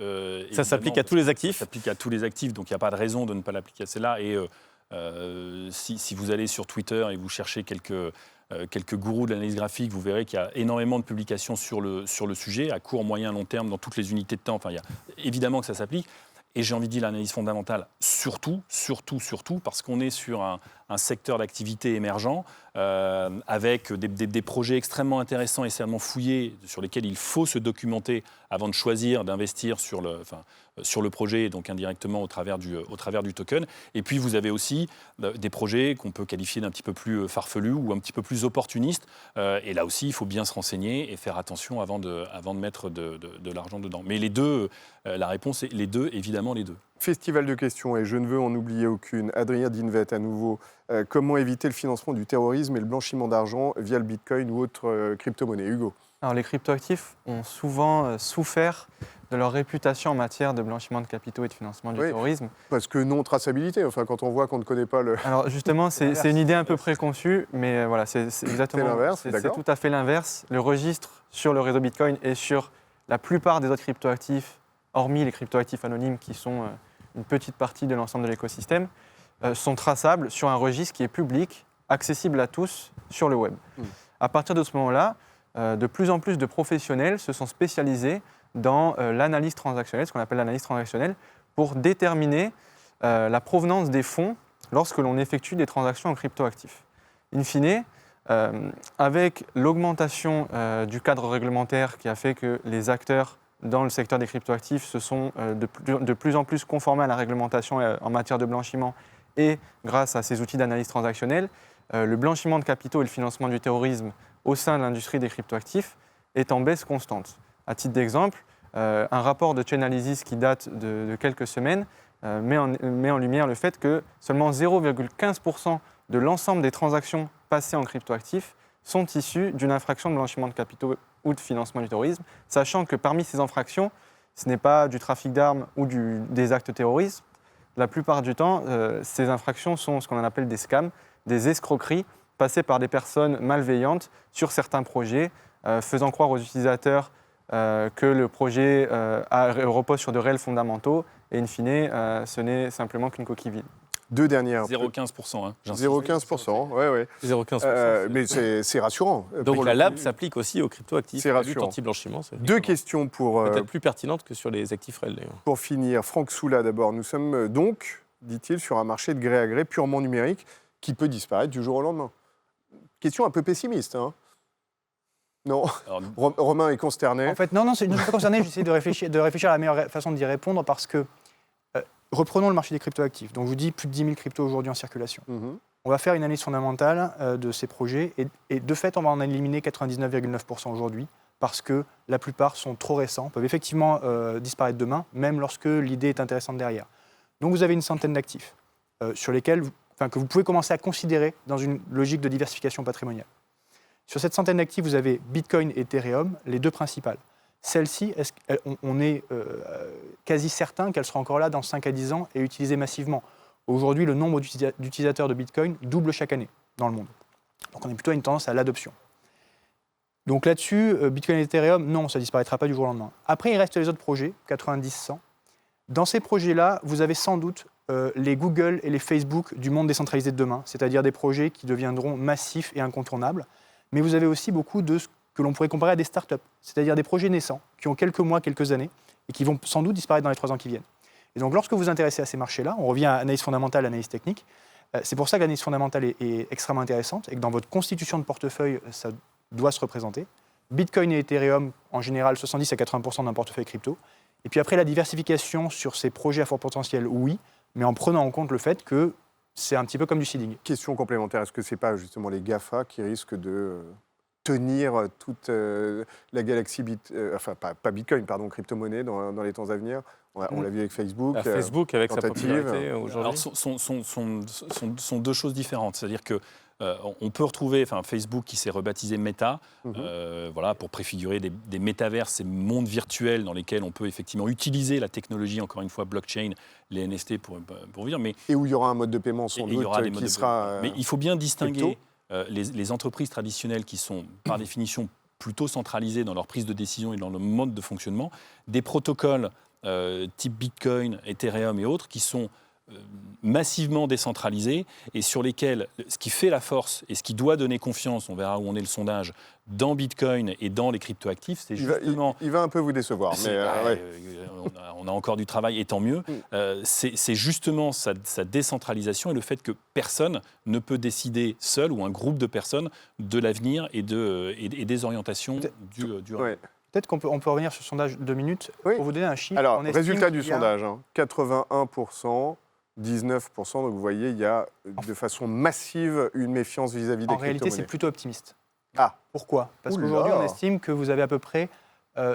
[SPEAKER 5] ça s'applique à tous les actifs ?
[SPEAKER 10] Ça s'applique à tous les actifs, donc il n'y a pas de raison de ne pas l'appliquer à celle-là. Et si vous allez sur Twitter et vous cherchez quelques gourous de l'analyse graphique, vous verrez qu'il y a énormément de publications sur le sujet, à court, moyen, long terme, dans toutes les unités de temps. Enfin, évidemment que ça s'applique. Et j'ai envie de dire l'analyse fondamentale, surtout, parce qu'on est sur un secteur d'activité émergent, avec des projets extrêmement intéressants et extrêmement fouillés, sur lesquels il faut se documenter avant de choisir d'investir sur le projet, et donc indirectement au travers du token. Et puis vous avez aussi des projets qu'on peut qualifier d'un petit peu plus farfelus ou un petit peu plus opportunistes. Et là aussi, il faut bien se renseigner et faire attention avant de mettre de l'argent dedans. Mais les deux, la réponse est les deux, évidemment les deux.
[SPEAKER 1] Festival de questions, et je ne veux en oublier aucune. Adrien Dinvet, à nouveau. Comment éviter le financement du terrorisme et le blanchiment d'argent via le Bitcoin ou autre crypto-monnaie ? Hugo ?
[SPEAKER 9] Alors, les cryptoactifs ont souvent souffert de leur réputation en matière de blanchiment de capitaux et de financement du terrorisme.
[SPEAKER 1] Parce que non-traçabilité, enfin, quand on voit qu'on ne connaît pas le...
[SPEAKER 9] Alors justement, c'est une idée un peu préconçue, mais voilà, c'est exactement
[SPEAKER 1] l'inverse,
[SPEAKER 9] c'est tout à fait l'inverse. Le registre sur le réseau Bitcoin et sur la plupart des autres cryptoactifs, hormis les cryptoactifs anonymes qui sont une petite partie de l'ensemble de l'écosystème, sont traçables sur un registre qui est public, accessible à tous sur le web. À partir de ce moment-là, de plus en plus de professionnels se sont spécialisés dans l'analyse transactionnelle, ce qu'on appelle l'analyse transactionnelle, pour déterminer la provenance des fonds lorsque l'on effectue des transactions en cryptoactifs. In fine, avec l'augmentation du cadre réglementaire qui a fait que les acteurs dans le secteur des cryptoactifs se sont de plus en plus conformés à la réglementation en matière de blanchiment et grâce à ces outils d'analyse transactionnelle, le blanchiment de capitaux et le financement du terrorisme au sein de l'industrie des cryptoactifs est en baisse constante. À titre d'exemple, Un rapport de Chainalysis qui date de quelques semaines met en lumière le fait que seulement 0,15% de l'ensemble des transactions passées en cryptoactifs sont issues d'une infraction de blanchiment de capitaux ou de financement du terrorisme, sachant que parmi ces infractions, ce n'est pas du trafic d'armes ou des actes terroristes. La plupart du temps, ces infractions sont ce qu'on appelle des scams, des escroqueries passées par des personnes malveillantes sur certains projets, faisant croire aux utilisateurs que le projet repose sur de réels fondamentaux et in fine, ce n'est simplement qu'une coquille vide.
[SPEAKER 1] Deux dernières.
[SPEAKER 10] 0,15%. Hein,
[SPEAKER 1] 0,15%, oui.
[SPEAKER 5] 0,15%.
[SPEAKER 1] Mais c'est rassurant.
[SPEAKER 5] Donc
[SPEAKER 1] Pour
[SPEAKER 5] la
[SPEAKER 1] le
[SPEAKER 5] lab
[SPEAKER 1] coup,
[SPEAKER 5] s'applique aussi aux cryptoactifs.
[SPEAKER 1] C'est
[SPEAKER 5] La lutte
[SPEAKER 1] rassurant.
[SPEAKER 5] anti-blanchiment, c'est
[SPEAKER 1] Deux questions pour,
[SPEAKER 5] peut-être plus pertinente que sur les actifs réels d'ailleurs.
[SPEAKER 1] pour finir. Franck Soula d'abord. Nous sommes donc, dit-il, sur un marché de gré à gré purement numérique qui peut disparaître du jour au lendemain. Question un peu pessimiste, hein. Non,
[SPEAKER 10] Alors,
[SPEAKER 1] Romain est consterné.
[SPEAKER 8] En fait, non, je ne suis pas concerné, j'essaie de réfléchir à la meilleure façon d'y répondre parce que, reprenons le marché des cryptoactifs. Donc je vous dis plus de 10 000 cryptos aujourd'hui en circulation.
[SPEAKER 1] Mhm.
[SPEAKER 8] On va faire une analyse fondamentale de ces projets et de fait, on va en éliminer 99,9% aujourd'hui parce que la plupart sont trop récents, peuvent effectivement disparaître demain, même lorsque l'idée est intéressante derrière. Donc vous avez une centaine d'actifs sur lesquels que vous pouvez commencer à considérer dans une logique de diversification patrimoniale. Sur cette centaine d'actifs, vous avez Bitcoin et Ethereum, les deux principales. Celles-ci, on est quasi certain qu'elles seront encore là dans 5 à 10 ans et utilisées massivement. Aujourd'hui, le nombre d'utilisateurs de Bitcoin double chaque année dans le monde. Donc on est plutôt à une tendance à l'adoption. Donc là-dessus, Bitcoin et Ethereum, non, ça ne disparaîtra pas du jour au lendemain. Après, il reste les autres projets, 90, 100. Dans ces projets-là, vous avez sans doute les Google et les Facebook du monde décentralisé de demain, c'est-à-dire des projets qui deviendront massifs et incontournables. Mais vous avez aussi beaucoup de ce que l'on pourrait comparer à des startups, c'est-à-dire des projets naissants qui ont quelques mois, quelques années et qui vont sans doute disparaître dans les 3 ans qui viennent. Et donc, lorsque vous vous intéressez à ces marchés-là, on revient à analyse fondamentale, analyse technique. C'est pour ça que l'analyse fondamentale est extrêmement intéressante et que dans votre constitution de portefeuille, ça doit se représenter. Bitcoin et Ethereum, en général, 70 à 80% d'un portefeuille crypto. Et puis après, la diversification sur ces projets à fort potentiel, oui, mais en prenant en compte le fait que c'est un petit peu comme du seeding.
[SPEAKER 1] Question complémentaire, est-ce que ce n'est pas justement les GAFA qui risquent de tenir toute la galaxie, pas Bitcoin, pardon, crypto-monnaie dans les temps à venir? On l'a vu avec Facebook.
[SPEAKER 5] Facebook avec sa
[SPEAKER 1] tentative.
[SPEAKER 5] popularité
[SPEAKER 10] alors,
[SPEAKER 5] aujourd'hui.
[SPEAKER 10] sont deux choses différentes. C'est-à-dire que on peut retrouver Facebook qui s'est rebaptisé Meta, voilà, pour préfigurer des métavers, ces mondes virtuels dans lesquels on peut effectivement utiliser la technologie, encore une fois, blockchain, les NFT pour vivre. Mais,
[SPEAKER 1] et où il y aura un mode de paiement sans
[SPEAKER 10] et il y
[SPEAKER 1] doute
[SPEAKER 10] aura des modes
[SPEAKER 1] qui
[SPEAKER 10] de
[SPEAKER 1] sera...
[SPEAKER 10] Mais il faut bien distinguer
[SPEAKER 1] crypto.
[SPEAKER 10] les entreprises traditionnelles qui sont par définition plutôt centralisées dans leur prise de décision et dans le mode de fonctionnement, des protocoles type Bitcoin, Ethereum et autres qui sont massivement décentralisés et sur lesquels ce qui fait la force et ce qui doit donner confiance, on verra où on est le sondage, dans Bitcoin et dans les cryptoactifs, c'est justement...
[SPEAKER 1] Il va un peu vous décevoir, mais... ouais.
[SPEAKER 10] On a encore du travail et tant mieux. C'est justement sa décentralisation et le fait que personne ne peut décider seul ou un groupe de personnes de l'avenir et des orientations du
[SPEAKER 1] Ouais.
[SPEAKER 8] Peut-être qu'on peut revenir sur le sondage 2 minutes
[SPEAKER 1] Oui.
[SPEAKER 8] pour vous donner un chiffre.
[SPEAKER 1] Alors,
[SPEAKER 8] On estime
[SPEAKER 1] résultat du
[SPEAKER 8] qu'il y a-
[SPEAKER 1] sondage, 81%, 19%, donc vous voyez, il y a de façon massive une méfiance vis-à-vis des
[SPEAKER 8] En réalité, c'est
[SPEAKER 1] crypto-monnaies.
[SPEAKER 8] plutôt optimiste.
[SPEAKER 1] Ah.
[SPEAKER 8] Pourquoi? Parce
[SPEAKER 1] Oula.
[SPEAKER 8] qu'aujourd'hui, on estime que vous avez à peu près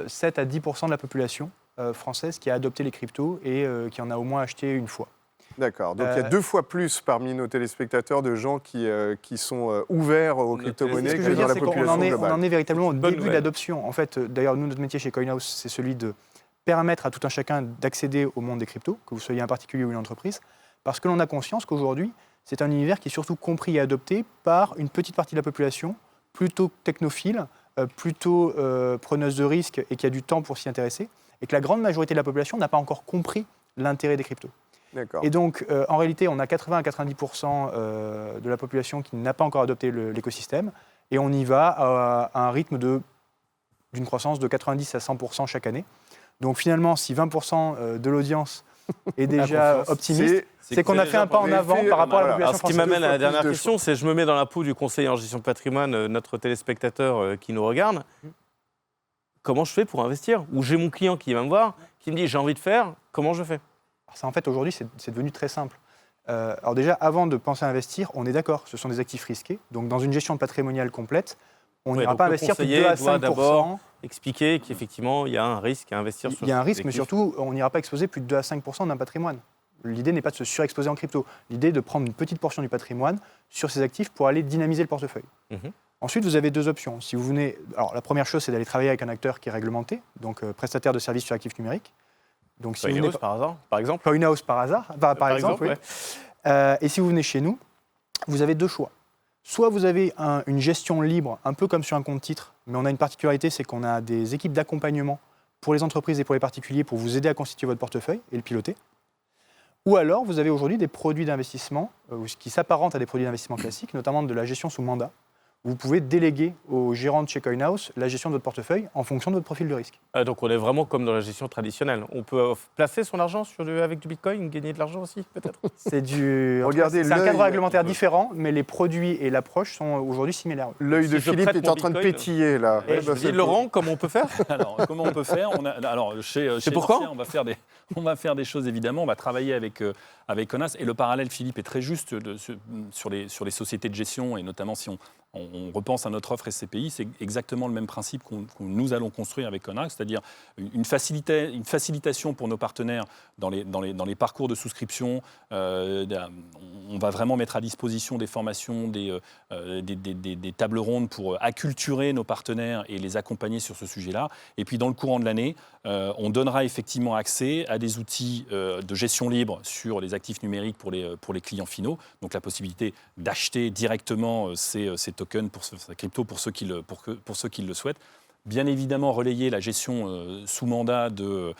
[SPEAKER 8] 7 à 10% de la population française qui a adopté les cryptos et qui en a au moins acheté une fois.
[SPEAKER 1] D'accord, donc il y a 2 fois plus parmi nos téléspectateurs de gens qui sont ouverts aux crypto-monnaies
[SPEAKER 8] Ce que je
[SPEAKER 1] que
[SPEAKER 8] veux
[SPEAKER 1] dans
[SPEAKER 8] dire,
[SPEAKER 1] la
[SPEAKER 8] c'est qu'on
[SPEAKER 1] population
[SPEAKER 8] en
[SPEAKER 1] globale.
[SPEAKER 8] est véritablement au
[SPEAKER 5] Bonne
[SPEAKER 8] début de
[SPEAKER 5] nouvelle.
[SPEAKER 8] l'adoption. En fait, d'ailleurs, nous, notre métier chez CoinHouse, c'est celui de permettre à tout un chacun d'accéder au monde des cryptos, que vous soyez un particulier ou une entreprise, parce que l'on a conscience qu'aujourd'hui, c'est un univers qui est surtout compris et adopté par une petite partie de la population, plutôt technophile, plutôt preneuse de risques et qui a du temps pour s'y intéresser, et que la grande majorité de la population n'a pas encore compris l'intérêt des cryptos.
[SPEAKER 1] D'accord.
[SPEAKER 8] Et donc, en réalité, on a 80 à 90% de la population qui n'a pas encore adopté l'écosystème, et on y va à un rythme d'une croissance de 90 à 100% chaque année. Donc finalement, si 20% de l'audience est déjà optimiste, c'est qu'on a fait un pas en avant par rapport à la population
[SPEAKER 5] Alors, ce qui
[SPEAKER 8] française.
[SPEAKER 5] m'amène à la dernière
[SPEAKER 1] plus de
[SPEAKER 5] question, c'est je me mets dans la peau du conseiller en gestion de patrimoine, notre téléspectateur qui nous regarde. Comment je fais pour investir? Ou j'ai mon client qui va me voir, qui me dit j'ai envie de faire, comment je fais?
[SPEAKER 8] Alors ça, en fait, aujourd'hui, c'est devenu très simple. Alors déjà, avant de penser à investir, on est d'accord, ce sont des actifs risqués. Donc dans une gestion patrimoniale complète, On
[SPEAKER 5] Ouais,
[SPEAKER 8] n'ira
[SPEAKER 5] donc
[SPEAKER 8] pas
[SPEAKER 5] le
[SPEAKER 8] investir plus de
[SPEAKER 5] conseiller
[SPEAKER 8] 2 à
[SPEAKER 5] doit
[SPEAKER 8] 5%.
[SPEAKER 5] d'abord expliquer qu'effectivement, il y a un risque à investir sur
[SPEAKER 8] Il y a un risque,
[SPEAKER 5] ces
[SPEAKER 8] mais
[SPEAKER 5] actifs.
[SPEAKER 8] surtout, on n'ira pas exposer plus de 2 à 5% d'un patrimoine. L'idée n'est pas de se surexposer en crypto. L'idée est de prendre une petite portion du patrimoine sur ces actifs pour aller dynamiser le portefeuille.
[SPEAKER 5] Mhm.
[SPEAKER 8] Ensuite, vous avez 2 options. Si vous venez, alors la première chose, c'est d'aller travailler avec un acteur qui est réglementé, donc prestataire de services sur actifs numériques. Donc, si vous venez
[SPEAKER 5] par hasard, par exemple.
[SPEAKER 8] pas une house par hasard, par exemple, oui.
[SPEAKER 5] ouais.
[SPEAKER 8] Et si vous venez chez nous, vous avez 2 choix. Soit vous avez une gestion libre, un peu comme sur un compte titre, mais on a une particularité, c'est qu'on a des équipes d'accompagnement pour les entreprises et pour les particuliers pour vous aider à constituer votre portefeuille et le piloter. Ou alors, vous avez aujourd'hui des produits d'investissement qui s'apparentent à des produits d'investissement classiques, notamment de la gestion sous mandat. Vous pouvez déléguer au gérant de chez CoinHouse la gestion de votre portefeuille en fonction de votre profil de risque.
[SPEAKER 5] Donc on est vraiment comme dans la gestion traditionnelle. On peut placer son argent avec du Bitcoin, gagner de l'argent aussi, peut-être.
[SPEAKER 1] Regardez
[SPEAKER 8] C'est un
[SPEAKER 1] l'œil.
[SPEAKER 8] cadre réglementaire différent, mais les produits et l'approche sont aujourd'hui similaires.
[SPEAKER 1] L'œil de
[SPEAKER 5] Si je
[SPEAKER 1] Philippe
[SPEAKER 5] prête
[SPEAKER 1] est
[SPEAKER 5] mon
[SPEAKER 1] en train de
[SPEAKER 5] Bitcoin,
[SPEAKER 1] pétiller là.
[SPEAKER 5] Et
[SPEAKER 1] Ouais,
[SPEAKER 5] je
[SPEAKER 1] bah,
[SPEAKER 5] dis,
[SPEAKER 1] c'est-
[SPEAKER 5] Laurent, comment on peut faire?
[SPEAKER 10] Alors, comment on peut faire? Chez
[SPEAKER 5] pourquoi
[SPEAKER 10] Norcia, on va faire des choses, évidemment. On va travailler avec Conas. Et le parallèle, Philippe, est très juste sur les sociétés de gestion, et notamment si on repense à notre offre SCPI, c'est exactement le même principe que nous allons construire avec Conas, c'est-à-dire une facilitation pour nos partenaires dans les parcours de souscription. On va vraiment mettre à disposition des formations, des tables rondes pour acculturer nos partenaires et les accompagner sur ce sujet-là. Et puis, dans le courant de l'année, on donnera effectivement accès à des outils de gestion libre sur les actifs numériques pour les clients finaux. Donc, la possibilité d'acheter directement ces tokens pour ces cryptos pour ceux qui le souhaitent. Bien évidemment, relayer la gestion sous mandat de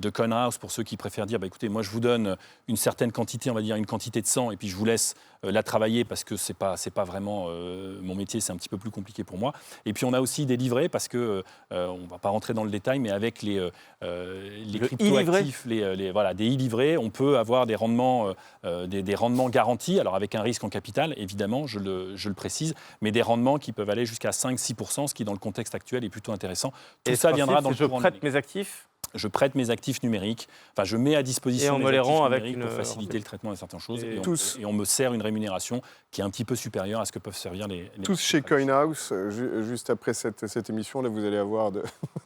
[SPEAKER 10] CoinHouse pour ceux qui préfèrent dire écoutez, moi je vous donne une certaine quantité, on va dire une quantité de 100, et puis je vous laisse la travailler parce que c'est pas vraiment mon métier, c'est un petit peu plus compliqué pour moi. Et puis on a aussi des livrets parce que on va pas rentrer dans le détail, mais avec les crypto-actifs, des e-livrets, on peut avoir des rendements garantis. Alors avec un risque en capital, évidemment, je le précise, mais des rendements qui peuvent aller jusqu'à 5-6%, ce qui dans le contexte actuel est plutôt intéressant. Tout ça viendra dans le courant de l'année.
[SPEAKER 5] Je prête mes actifs.
[SPEAKER 10] Je prête mes actifs numériques, enfin je mets à disposition
[SPEAKER 5] Et en
[SPEAKER 10] mes
[SPEAKER 5] me les
[SPEAKER 10] actifs
[SPEAKER 5] rend avec
[SPEAKER 10] numériques pour faciliter le traitement de certaines choses.
[SPEAKER 5] Et
[SPEAKER 10] Et on me sert une rémunération qui est un petit peu supérieure à ce que peuvent servir les
[SPEAKER 1] Tous chez CoinHouse, juste après cette émission, là, vous allez avoir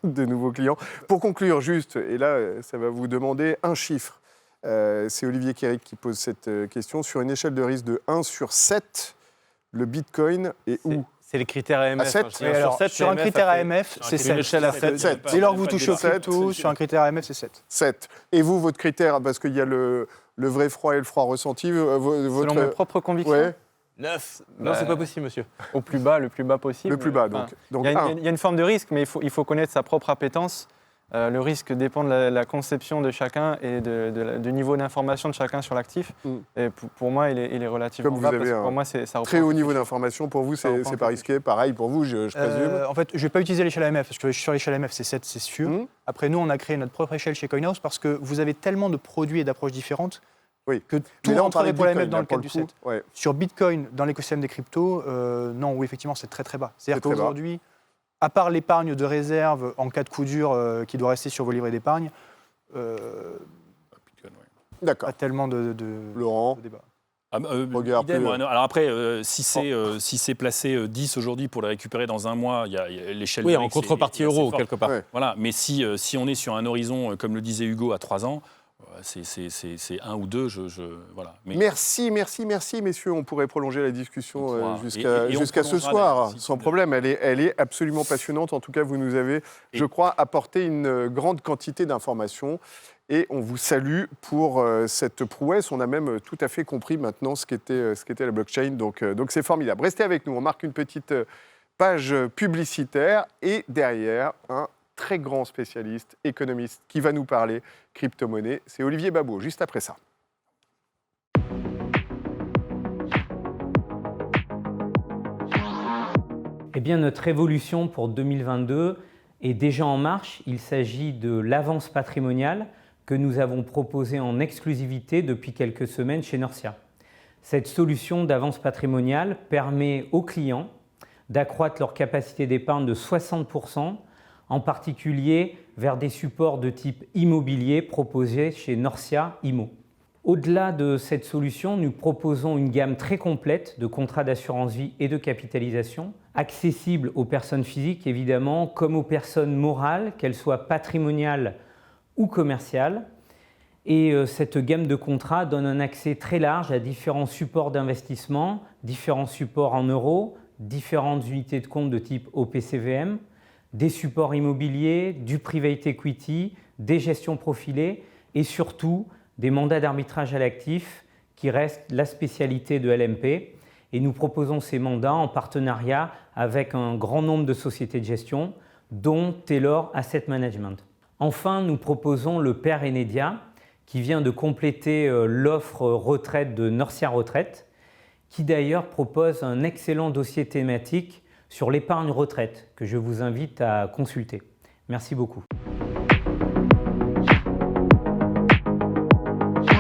[SPEAKER 1] de nouveaux clients. Pour conclure, juste, et là, ça va vous demander un chiffre. C'est Olivier Kéric qui pose cette question. Sur une échelle de risque de 1 sur 7, le Bitcoin est où?
[SPEAKER 5] C'est les critères AMF.
[SPEAKER 1] À 7.
[SPEAKER 5] hein.
[SPEAKER 8] Alors, sur un critère AMF, c'est 7.
[SPEAKER 5] Une échelle à 7.
[SPEAKER 1] 7.
[SPEAKER 8] Dès lors que vous touchez au
[SPEAKER 1] 7,
[SPEAKER 8] crypto, sur un critère AMF, c'est 7.
[SPEAKER 1] 7. Et vous, votre critère, parce qu'il y a le vrai froid et le froid ressenti, votre...
[SPEAKER 9] Selon mes propres convictions,
[SPEAKER 1] Ouais,
[SPEAKER 5] 9. Non, c'est pas possible, monsieur.
[SPEAKER 9] au plus bas, le plus bas possible.
[SPEAKER 1] le plus bas,
[SPEAKER 9] Enfin,
[SPEAKER 1] donc
[SPEAKER 9] il y a-
[SPEAKER 1] 1.
[SPEAKER 9] il y a une forme de risque, mais il faut connaître sa propre appétence. Le risque dépend de la conception de chacun et du niveau d'information de chacun sur l'actif.
[SPEAKER 1] Mm.
[SPEAKER 9] Et pour moi, il est relativement
[SPEAKER 1] Comme vous
[SPEAKER 9] bas,
[SPEAKER 1] avez
[SPEAKER 9] parce que
[SPEAKER 1] un
[SPEAKER 9] pour moi, ça
[SPEAKER 1] Très
[SPEAKER 9] représente
[SPEAKER 1] haut niveau
[SPEAKER 9] quelque chose.
[SPEAKER 1] d'information, pour vous,
[SPEAKER 9] Ça reprend
[SPEAKER 1] c'est pas
[SPEAKER 9] quelque
[SPEAKER 1] risqué. Pareil pour vous, je présume.
[SPEAKER 8] En fait, je ne vais pas utiliser l'échelle AMF, parce que sur l'échelle AMF, c'est 7, c'est sûr.
[SPEAKER 1] Mhm.
[SPEAKER 8] Après, nous, on a créé notre propre échelle chez CoinHouse parce que vous avez tellement de produits et d'approches différentes
[SPEAKER 1] Oui.
[SPEAKER 8] que
[SPEAKER 1] Mais
[SPEAKER 8] tout
[SPEAKER 1] là, on
[SPEAKER 8] rentrerait
[SPEAKER 1] parlait de
[SPEAKER 8] pour
[SPEAKER 1] Bitcoin,
[SPEAKER 8] l'AMF dans
[SPEAKER 1] là,
[SPEAKER 8] le
[SPEAKER 1] pour
[SPEAKER 8] cadre du
[SPEAKER 1] le coup.
[SPEAKER 8] 7.
[SPEAKER 1] Ouais.
[SPEAKER 8] Sur Bitcoin, dans l'écosystème des cryptos, non, oui, effectivement, c'est très très bas. C'est-à-dire
[SPEAKER 1] C'est très bas.
[SPEAKER 8] qu'aujourd'hui, à part l'épargne de réserve en cas de coup dur qui doit rester sur vos livrets d'épargne,
[SPEAKER 1] D'accord.
[SPEAKER 8] pas tellement de
[SPEAKER 1] Laurent,
[SPEAKER 8] débat.
[SPEAKER 1] Regarde,
[SPEAKER 10] idem,
[SPEAKER 1] plus,
[SPEAKER 10] ouais, non. Alors après, si c'est placé 10 aujourd'hui pour les récupérer dans un mois, il y a l'échelle
[SPEAKER 5] Oui,
[SPEAKER 10] de
[SPEAKER 5] en
[SPEAKER 10] risque
[SPEAKER 5] contrepartie
[SPEAKER 10] est assez
[SPEAKER 5] euro,
[SPEAKER 10] forte.
[SPEAKER 5] quelque part.
[SPEAKER 1] Ouais.
[SPEAKER 10] Voilà, mais si on est sur un horizon, comme le disait Hugo, à 3 ans, c'est 1 ou 2, voilà. Mais
[SPEAKER 1] merci, messieurs. On pourrait prolonger la discussion
[SPEAKER 10] On pourra.
[SPEAKER 1] jusqu'à
[SPEAKER 10] Et on
[SPEAKER 1] jusqu'à ce
[SPEAKER 10] prolongera
[SPEAKER 1] soir,
[SPEAKER 10] d'ailleurs, si
[SPEAKER 1] sans
[SPEAKER 10] tu
[SPEAKER 1] problème. Elle est absolument passionnante. En tout cas, vous nous avez,
[SPEAKER 10] Et-
[SPEAKER 1] je crois, apporté une grande quantité d'informations. Et on vous salue pour cette prouesse. On a même tout à fait compris maintenant ce qu'était la blockchain. Donc c'est formidable. Restez avec nous. On marque une petite page publicitaire. Et derrière, un très grand spécialiste, économiste, qui va nous parler crypto-monnaie. C'est Olivier Babot, juste après ça.
[SPEAKER 11] Eh bien, notre évolution pour 2022 est déjà en marche. Il s'agit de l'avance patrimoniale que nous avons proposée en exclusivité depuis quelques semaines chez Norcia. Cette solution d'avance patrimoniale permet aux clients d'accroître leur capacité d'épargne de 60%, en particulier vers des supports de type immobilier proposés chez Norcia Immo. Au-delà de cette solution, nous proposons une gamme très complète de contrats d'assurance vie et de capitalisation accessible aux personnes physiques évidemment, comme aux personnes morales, qu'elles soient patrimoniales ou commerciales. Et cette gamme de contrats donne un accès très large à différents supports d'investissement, différents supports en euros, différentes unités de compte de type OPCVM, des supports immobiliers, du private equity, des gestions profilées et surtout des mandats d'arbitrage à l'actif qui restent la spécialité de LMP. Et nous proposons ces mandats en partenariat avec un grand nombre de sociétés de gestion, dont Taylor Asset Management. Enfin, nous proposons le PER Enedia, qui vient de compléter l'offre retraite de Norcia Retraite, qui d'ailleurs propose un excellent dossier thématique sur l'épargne retraite que je vous invite à consulter. Merci beaucoup.